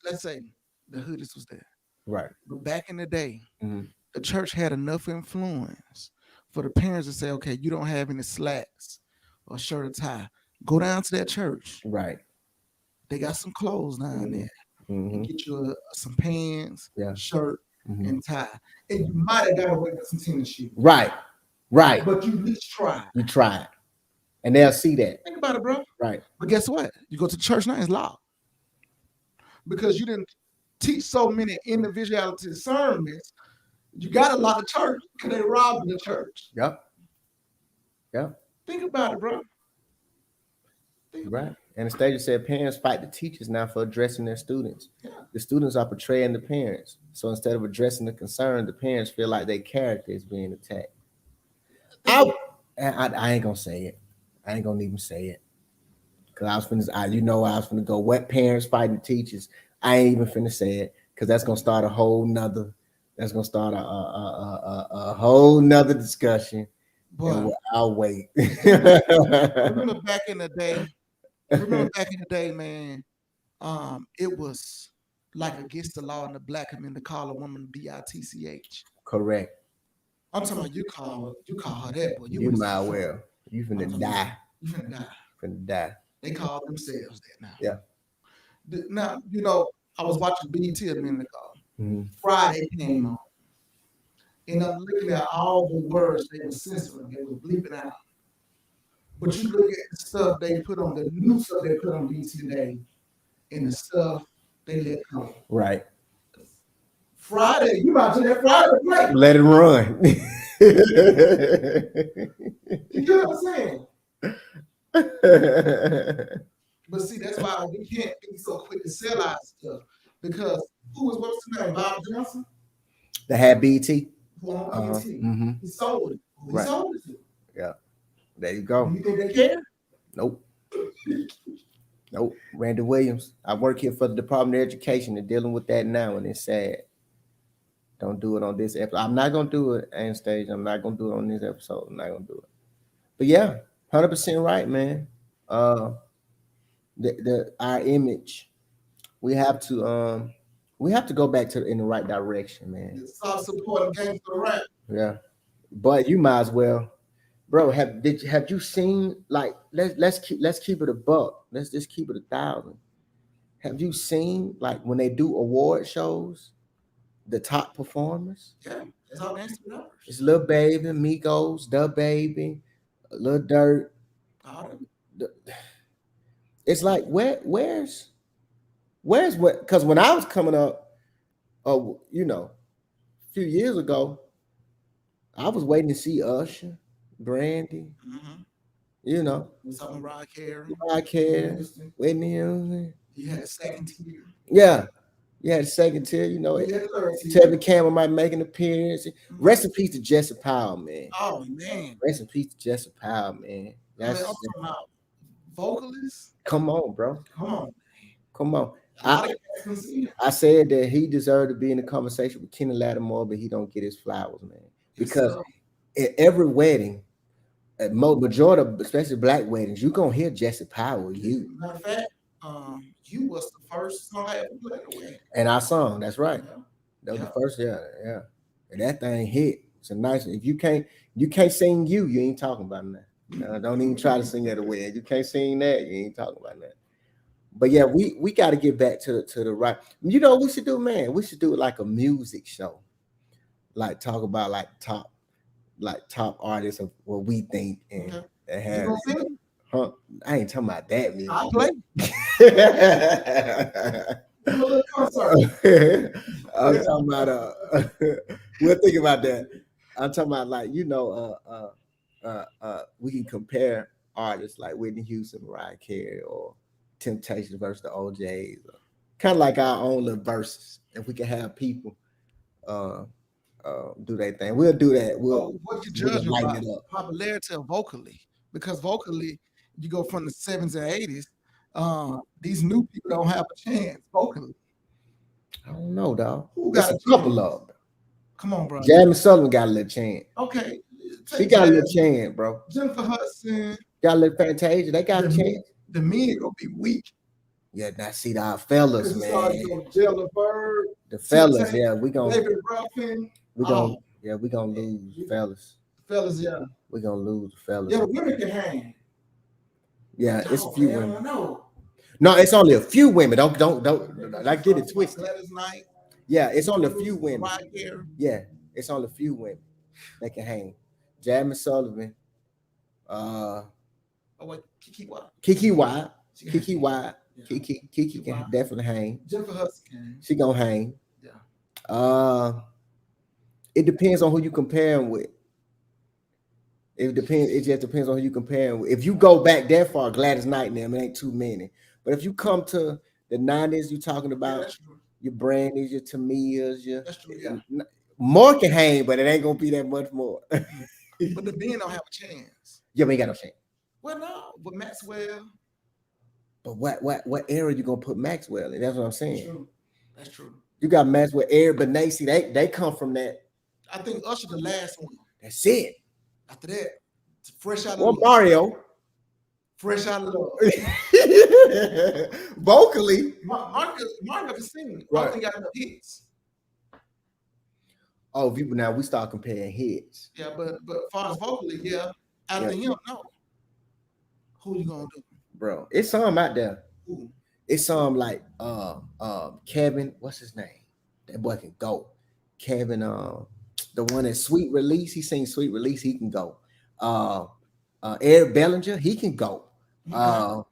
Speaker 3: let's say the hoodies was there.
Speaker 2: Right.
Speaker 3: But back in the day, the church had enough influence for the parents to say, okay, you don't have any slacks or shirt or tie. Go down to that church.
Speaker 2: Right.
Speaker 3: They got some clothes down there. And get you some pants, shirt, and tie. And you might have got away with some tennis shoes.
Speaker 2: Right. Right.
Speaker 3: But you at least tried.
Speaker 2: You tried. And they'll see that.
Speaker 3: Think about it, bro.
Speaker 2: Right.
Speaker 3: But guess what? You go to church now, it's locked. Because you didn't teach so many individuality sermons, you got a lot of church because they robbed the church.
Speaker 2: Yep. Yep.
Speaker 3: Think about it, bro.
Speaker 2: Right. Anastasia said parents fight the teachers now for addressing their students.
Speaker 3: Yeah.
Speaker 2: The students are portraying the parents. So instead of addressing the concern, the parents feel like their character is being attacked. I ain't gonna say it. I ain't gonna even say it. Cause I was finna go what parents fighting teachers. I ain't even finna say it because that's gonna start a whole nother whole nother discussion. Boy, I'll wait.
Speaker 3: Remember back in the day, man, it was like against the law in the black community to call a woman bitch.
Speaker 2: Correct.
Speaker 3: I'm talking about you call her that, boy.
Speaker 2: You might well. You finna die.
Speaker 3: You finna die.
Speaker 2: Finna die.
Speaker 3: They call themselves that now.
Speaker 2: Yeah.
Speaker 3: Now, you know, I was watching BT a minute ago. Friday came on. And I'm looking at all the words they were censoring, they were bleeping out. But you look at the stuff they put on, the new stuff they put on BT today, and the stuff they let go.
Speaker 2: Right.
Speaker 3: Friday, you about to let Friday play.
Speaker 2: Let it run.
Speaker 3: You know what I'm saying? But see, that's why we can't be so quick to sell out stuff. Because what was the name? Bob Johnson?
Speaker 2: They had BT.
Speaker 3: Who owned BT. He sold it. He sold it to.
Speaker 2: Yeah. There you go.
Speaker 3: You think they care?
Speaker 2: Nope. Nope. Randy Williams. I work here for the Department of Education and dealing with that now, and it's sad. Don't do it on this episode. I'm not gonna do it on stage. I'm not gonna do it on this episode. I'm not gonna do it. But yeah, 100% right, man. Our image, we have to go back to in the right direction, man.
Speaker 3: Stop supporting gangster rap.
Speaker 2: Yeah, but you might as well, bro. Have you seen, like, let's keep it a buck. Let's just keep it 1,000. Have you seen, like, when they do award shows, the top performers?
Speaker 3: Yeah, it's all gangster rappers.
Speaker 2: It's Lil Baby, Migos, Da Baby, Lil Durk. It's like, where's what? Because when I was coming up, a few years ago, I was waiting to see Usher, Brandy,
Speaker 3: Some Mariah Carey,
Speaker 2: Whitney Houston.
Speaker 3: You had a second tier.
Speaker 2: Yeah, second tier. Tevin Campbell might make an appearance. Rest in peace to Jesse Powell, man.
Speaker 3: Oh man,
Speaker 2: rest in peace to Jesse Powell, man.
Speaker 3: That's I'm talking about vocalists.
Speaker 2: Come on, bro. Come on.
Speaker 3: I
Speaker 2: said that he deserved to be in the conversation with Kenny Lattimore, but he don't get his flowers, man. Because at every wedding, at majority of, especially black weddings, you're gonna hear Jesse Powell.
Speaker 3: Matter of fact, you was the first song I ever played at a wedding.
Speaker 2: And our song, that's right.
Speaker 3: Yeah.
Speaker 2: That was the first, yeah. And that thing hit. It's a nice. If you can't sing you ain't talking about that. No, don't even try to sing at a wedding. You can't sing that, you ain't talking about that. But yeah, we got to get back to the right. You know what we should do, man? We should do like a music show. Like talk about like top artists of what we think and have. Huh? I ain't talking about that music.
Speaker 3: I play.
Speaker 2: I'm talking about we'll think about that. I'm talking about, like, we can compare artists like Whitney Houston, Mariah Carey, or Temptations versus the OJs, kind of like our own little verses. If we can have people do their thing, we'll do that.
Speaker 3: What you judge about popularity of vocally? Because vocally, you go from the 70s and 80s. These new people don't have a chance vocally.
Speaker 2: I don't know, dog.
Speaker 3: Who got
Speaker 2: a couple of them?
Speaker 3: Come on, bro.
Speaker 2: Jasmine Sullivan got a little chance.
Speaker 3: Okay.
Speaker 2: She got a little chance, bro.
Speaker 3: Jennifer Hudson.
Speaker 2: Got a little Fantasia. They got a chance.
Speaker 3: The men gonna be weak.
Speaker 2: Yeah, now see our fellas, man.
Speaker 3: Jella Bird.
Speaker 2: The fellas, yeah, we gonna.
Speaker 3: David Ruffin.
Speaker 2: We gonna lose fellas.
Speaker 3: Fellas, yeah.
Speaker 2: We gonna lose the fellas.
Speaker 3: Yeah, the women can hang.
Speaker 2: Yeah, it's a few women. No, it's only a few women. Don't I get it twisted. Yeah, it's only a few women. Yeah, it's only a few women that can hang. Jasmine Sullivan. Kiki White. Kiki can definitely hang.
Speaker 3: Jennifer Hudson can.
Speaker 2: She gonna hang.
Speaker 3: Yeah.
Speaker 2: It depends on who you comparing with. It just depends on who you comparing with. If you go back that far, Gladys Knight and them, it ain't too many. But if you come to the 90s, you talking about your Brandy's, your Tamia's, more can hang, but it ain't gonna be that much more.
Speaker 3: But the men don't have a chance.
Speaker 2: Yeah, we ain't got no chance.
Speaker 3: Well, no, but Maxwell.
Speaker 2: But what era you gonna put Maxwell in? That's what I'm saying.
Speaker 3: That's true.
Speaker 2: You got Maxwell, Eric Benacy. They come from that.
Speaker 3: I think Usher the last one.
Speaker 2: That's it.
Speaker 3: After that, fresh out of
Speaker 2: love. Mario.
Speaker 3: Fresh out of love.
Speaker 2: Vocally.
Speaker 3: Mario can sing.
Speaker 2: Right.
Speaker 3: I think got enough hits.
Speaker 2: Oh, now we start comparing hits.
Speaker 3: Yeah, but as far as vocally, yeah. Out of him, no. Who you gonna do?
Speaker 2: Bro, it's some out there.
Speaker 3: Ooh.
Speaker 2: It's some like Kevin, what's his name? That boy can go. Kevin, the one at Sweet Release, he sings Sweet Release, he can go. Eric Bellinger, he can go. I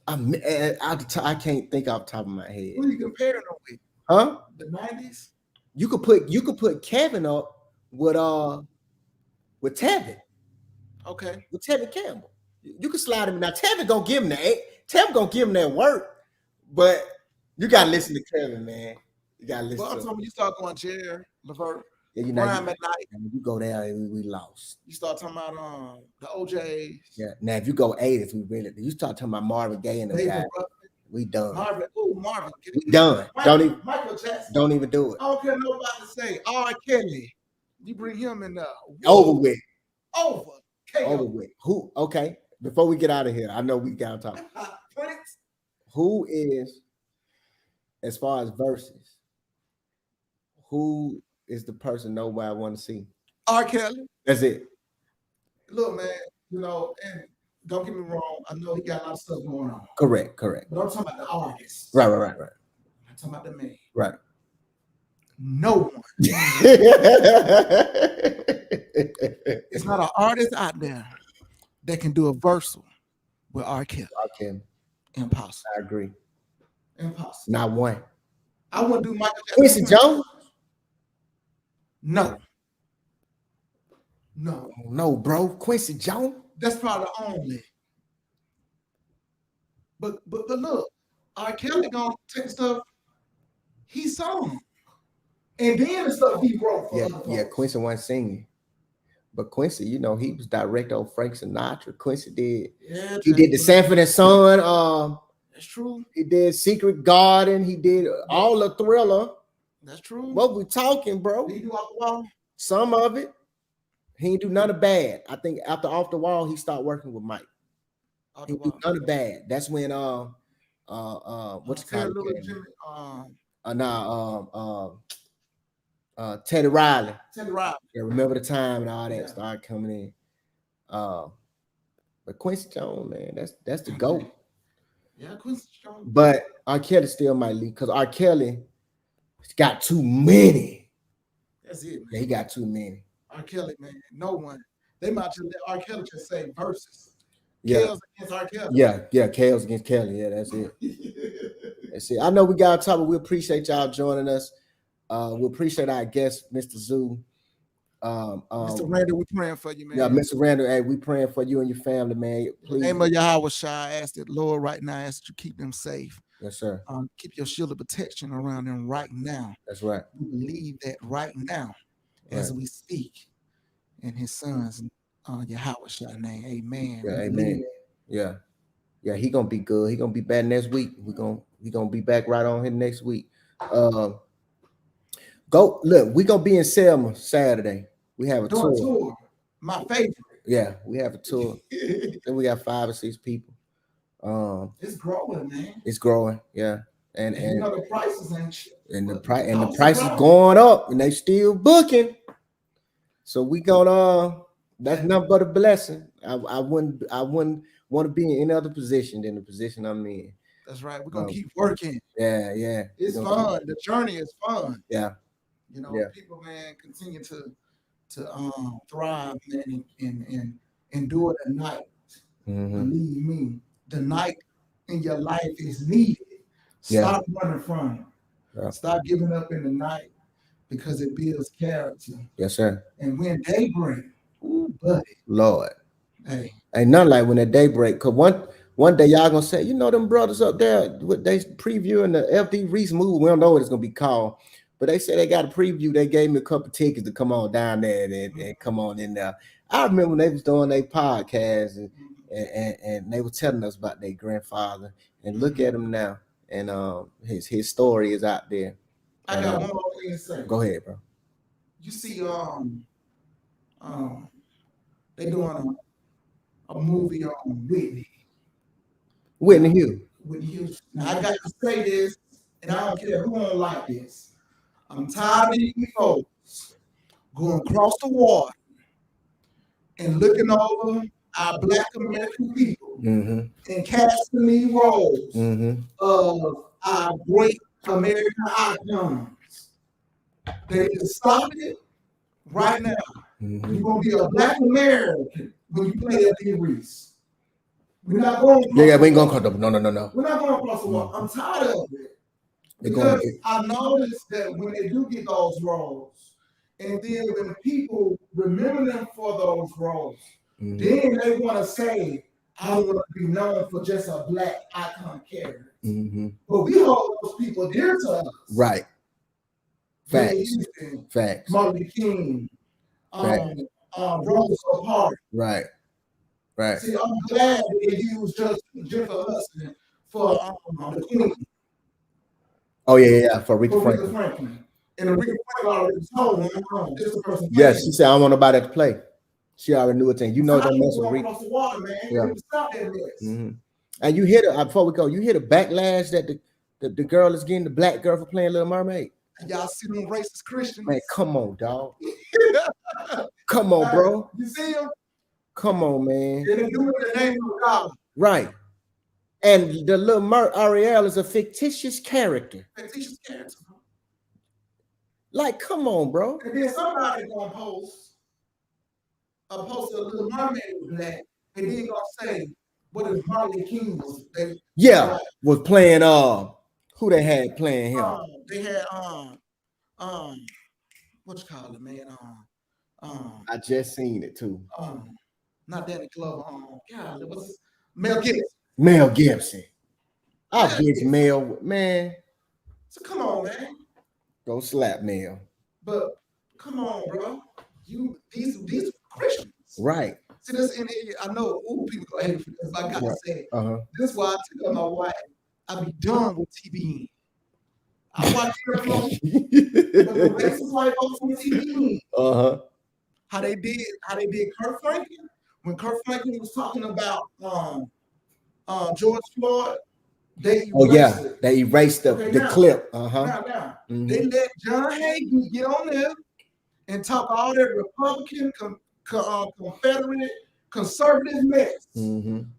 Speaker 2: can't think off the top of my head.
Speaker 3: Who you comparing them with?
Speaker 2: Huh?
Speaker 3: The 90s?
Speaker 2: You could put Kevin up with Tevin.
Speaker 3: Okay.
Speaker 2: With Tevin Campbell. You can slide him. Now Tevin gonna give him that work, but you gotta listen to Kevin, man. You gotta listen.
Speaker 3: Well, I'm talking you start going Jerry Levert.
Speaker 2: Yeah, you know,
Speaker 3: Prime at night.
Speaker 2: and you go there, we lost.
Speaker 3: You start talking about the OJs.
Speaker 2: Yeah. Now, if you go 80s, we really. You start talking about Marvin Gaye and them
Speaker 3: David
Speaker 2: guys.
Speaker 3: Ruffin,
Speaker 2: We done.
Speaker 3: Marvin.
Speaker 2: We done.
Speaker 3: Michael Jackson.
Speaker 2: Don't even do it.
Speaker 3: I don't care nobody say R. Kelly. You bring him in there.
Speaker 2: Over with.
Speaker 3: Over.
Speaker 2: Over with. Who? Okay. Before we get out of here, I know we got to talk.
Speaker 3: Prince.
Speaker 2: Who is, as far as verses, who is the person nobody want to see?
Speaker 3: R. Kelly.
Speaker 2: That's it.
Speaker 3: Look, man, you know, and don't get me wrong, I know he got a lot of stuff going on.
Speaker 2: Correct.
Speaker 3: But I'm talking about the artist.
Speaker 2: Right.
Speaker 3: I'm talking about the man.
Speaker 2: Right.
Speaker 3: No one. It's not an artist out there that can do a verse with R. Kelly. Impossible.
Speaker 2: I agree.
Speaker 3: Impossible.
Speaker 2: Not one.
Speaker 3: I wouldn't do Michael Jackson.
Speaker 2: Quincy Jones? No, bro. Quincy Jones?
Speaker 3: That's probably the only. But look, R. Kelly gonna take stuff he sung. And then the stuff he wrote for other folks.
Speaker 2: Quincy wasn't singing. But Quincy, you know, he was director on Frank Sinatra. Quincy did. Yeah, he did the Sanford and Son.
Speaker 3: That's true.
Speaker 2: He did Secret Garden. He did all the Thriller.
Speaker 3: That's true.
Speaker 2: What we talking, bro?
Speaker 3: Did he do Off the Wall?
Speaker 2: Some of it. He ain't do none of bad. I think after Off the Wall, he started working with Mike. He do none of bad. That's when what's the Teddy Riley. Yeah, remember the time and all that started coming in. But Quincy Jones, man, that's the GOAT.
Speaker 3: Yeah, Quincy Jones.
Speaker 2: But R. Kelly still might lead because R. Kelly got too many.
Speaker 3: That's it, man.
Speaker 2: Yeah, he got too many.
Speaker 3: R. Kelly, man, no one. They might just let R. Kelly just say verses.
Speaker 2: Yeah.
Speaker 3: Kells against R. Kelly.
Speaker 2: Yeah, Kells against Kelly. Yeah, that's it. That's it. I know we got to talk, but we appreciate y'all joining us. We appreciate our guest, Mr. Zoo.
Speaker 3: Mr. Randall, we praying for you, man.
Speaker 2: Yeah, Mr. Randall, hey, we praying for you and your family, man. Please.
Speaker 3: In the name of Yahweh Shai, I ask that Lord right now, I ask that you keep them safe.
Speaker 2: Yes, sir.
Speaker 3: Keep your shield of protection around them right now.
Speaker 2: That's right.
Speaker 3: We believe that right now as we speak in his son's Yahweh Shai name. Amen.
Speaker 2: Yeah, amen. Yeah. Yeah, he gonna be good. He gonna be back next week. We gonna be back right on here next week. Go look, we gonna be in Selma Saturday. We have a tour.
Speaker 3: My favorite.
Speaker 2: Yeah, we have a tour. Then we got 5 or 6 people.
Speaker 3: It's growing, man.
Speaker 2: It's growing, yeah. And
Speaker 3: you know the prices ain't shit.
Speaker 2: And the price is going up, and they still booking. So we gonna that's nothing but a blessing. I wouldn't want to be in any other position than the position I'm in.
Speaker 3: That's right. We're gonna keep working.
Speaker 2: Yeah.
Speaker 3: It's fun. The journey is fun.
Speaker 2: Yeah.
Speaker 3: You know, people, man, continue to thrive, man, and do it at night. Believe me, the night in your life is needed. Stop running from it. Yeah. Stop giving up in the night because it builds character.
Speaker 2: Yes, sir.
Speaker 3: And when day break, ooh, buddy.
Speaker 2: Lord.
Speaker 3: Hey.
Speaker 2: Ain't nothing like when the day break. Cause one day y'all gonna say, you know, them brothers up there, they previewing the FD Reese movie. We don't know what it's gonna be called. But they said they got a preview. They gave me a couple tickets to come on down there and come on in there. I remember when they was doing their podcast and they were telling us about their grandfather. And look at him now. And his story is out there.
Speaker 3: I got one more thing to say.
Speaker 2: Go ahead, bro.
Speaker 3: You see, they doing a movie on
Speaker 2: Whitney Houston.
Speaker 3: Now I got to say this, and I don't care who don't like this. I'm tired of these folks going across the water and looking over our Black American people and casting these roles of our great American icons. They need to stop it right now. You're going to be a Black American when you play at the Reese. We're not going to
Speaker 2: we ain't going to come. No.
Speaker 3: We're not going across the water. I'm tired of it. Because I noticed that when they do get those roles, and then when people remember them for those roles, then they want to say, I want to be known for just a Black icon character. But we hold those people dear to us.
Speaker 2: Right. Facts. Facts.
Speaker 3: Martin Luther King,
Speaker 2: Facts.
Speaker 3: Rosa Parks.
Speaker 2: Right. Right.
Speaker 3: See, I'm glad they used Jennifer Hudson for the Queen.
Speaker 2: Oh yeah. For Rita Franklin.
Speaker 3: Franklin. And Rita Franklin already told him, this person.
Speaker 2: Yes, she said I don't want nobody to play. She already knew it. You know that mess with Rita.
Speaker 3: Across the water, man.
Speaker 2: Yeah.
Speaker 3: Stop that mess.
Speaker 2: And you hear the before we go, you hear the backlash that the girl is getting, the black girl for playing Little Mermaid.
Speaker 3: Y'all see them racist Christians?
Speaker 2: Man, come on, dog. Come on, bro.
Speaker 3: You see them?
Speaker 2: Come on, man.
Speaker 3: They do it in the name of God.
Speaker 2: Right. And the little Ariel is a fictitious character.
Speaker 3: Fictitious character.
Speaker 2: Like, come on, bro.
Speaker 3: And then somebody gonna post a Little Mermaid with black, and then gonna say, what if Martin Luther King was?
Speaker 2: Was playing who they had playing him?
Speaker 3: They had what you call it, man?
Speaker 2: I just seen it too.
Speaker 3: Not Danny Glover. God, it was Mel Gibson.
Speaker 2: Mel Gibson. I'll get Mel, man.
Speaker 3: So come on, man.
Speaker 2: Go slap Mel.
Speaker 3: But come on, bro. These Christians.
Speaker 2: Right.
Speaker 3: See this in here. I know people go hate for this, but I gotta say, this is why I tell my wife, I be done with TBN. I watch the racist white folks on TBN. How they did Kurt Franklin. When Kurt Franklin was talking about George Floyd, they erased the clip. Now, they let John Hayden get on there and talk all that Republican, Confederate, conservative mess.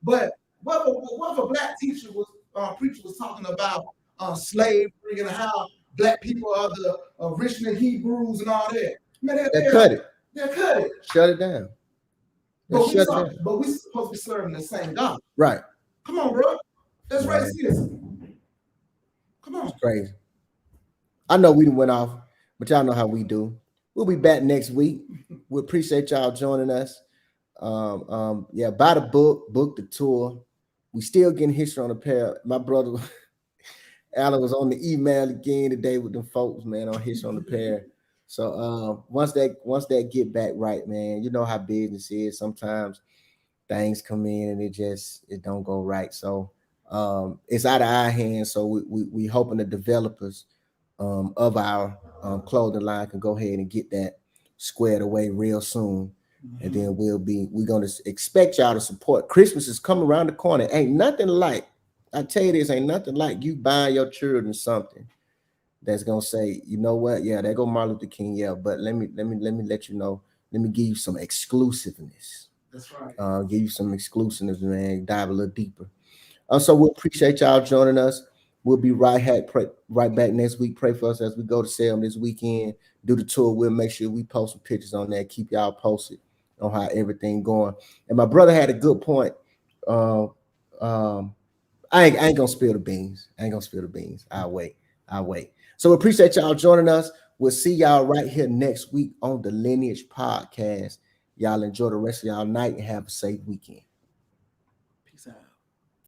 Speaker 3: But what if a black teacher preacher was talking about slavery and how black people are the original Hebrews and all that? Man, they cut it. They cut it.
Speaker 2: Shut it down.
Speaker 3: But we supposed to be serving the same God.
Speaker 2: Right.
Speaker 3: Come on, bro. That's racism. Come on.
Speaker 2: It's crazy. I know we went off, but y'all know how we do. We'll be back next week. We appreciate y'all joining us. Buy the book the tour. We still getting history on the pair. My brother Alan was on the email again today with them folks, man, on history on the pair. So once that get back right, man, you know how business is. Sometimes things come in and it don't go right. So it's out of our hands. So we hoping the developers of our clothing line can go ahead and get that squared away real soon. And then we're gonna expect y'all to support. Christmas is coming around the corner. Ain't nothing like, I tell you this, ain't nothing like you buying your children something that's gonna say, you know what? Yeah, there go Martin Luther King. Yeah, but let me let you know. Let me give you some exclusiveness.
Speaker 3: That's right.
Speaker 2: Give you some exclusiveness, man. Dive a little deeper. So we appreciate y'all joining us. We'll be right back next week. Pray for us as we go to Salem this weekend. Do the tour. We'll make sure we post some pictures on that. Keep y'all posted on how everything going. And my brother had a good point. I ain't gonna spill the beans. I'll wait. So we appreciate y'all joining us. We'll see y'all right here next week on the Lineage Podcast. Y'all enjoy the rest of y'all night and have a safe weekend.
Speaker 3: Peace out.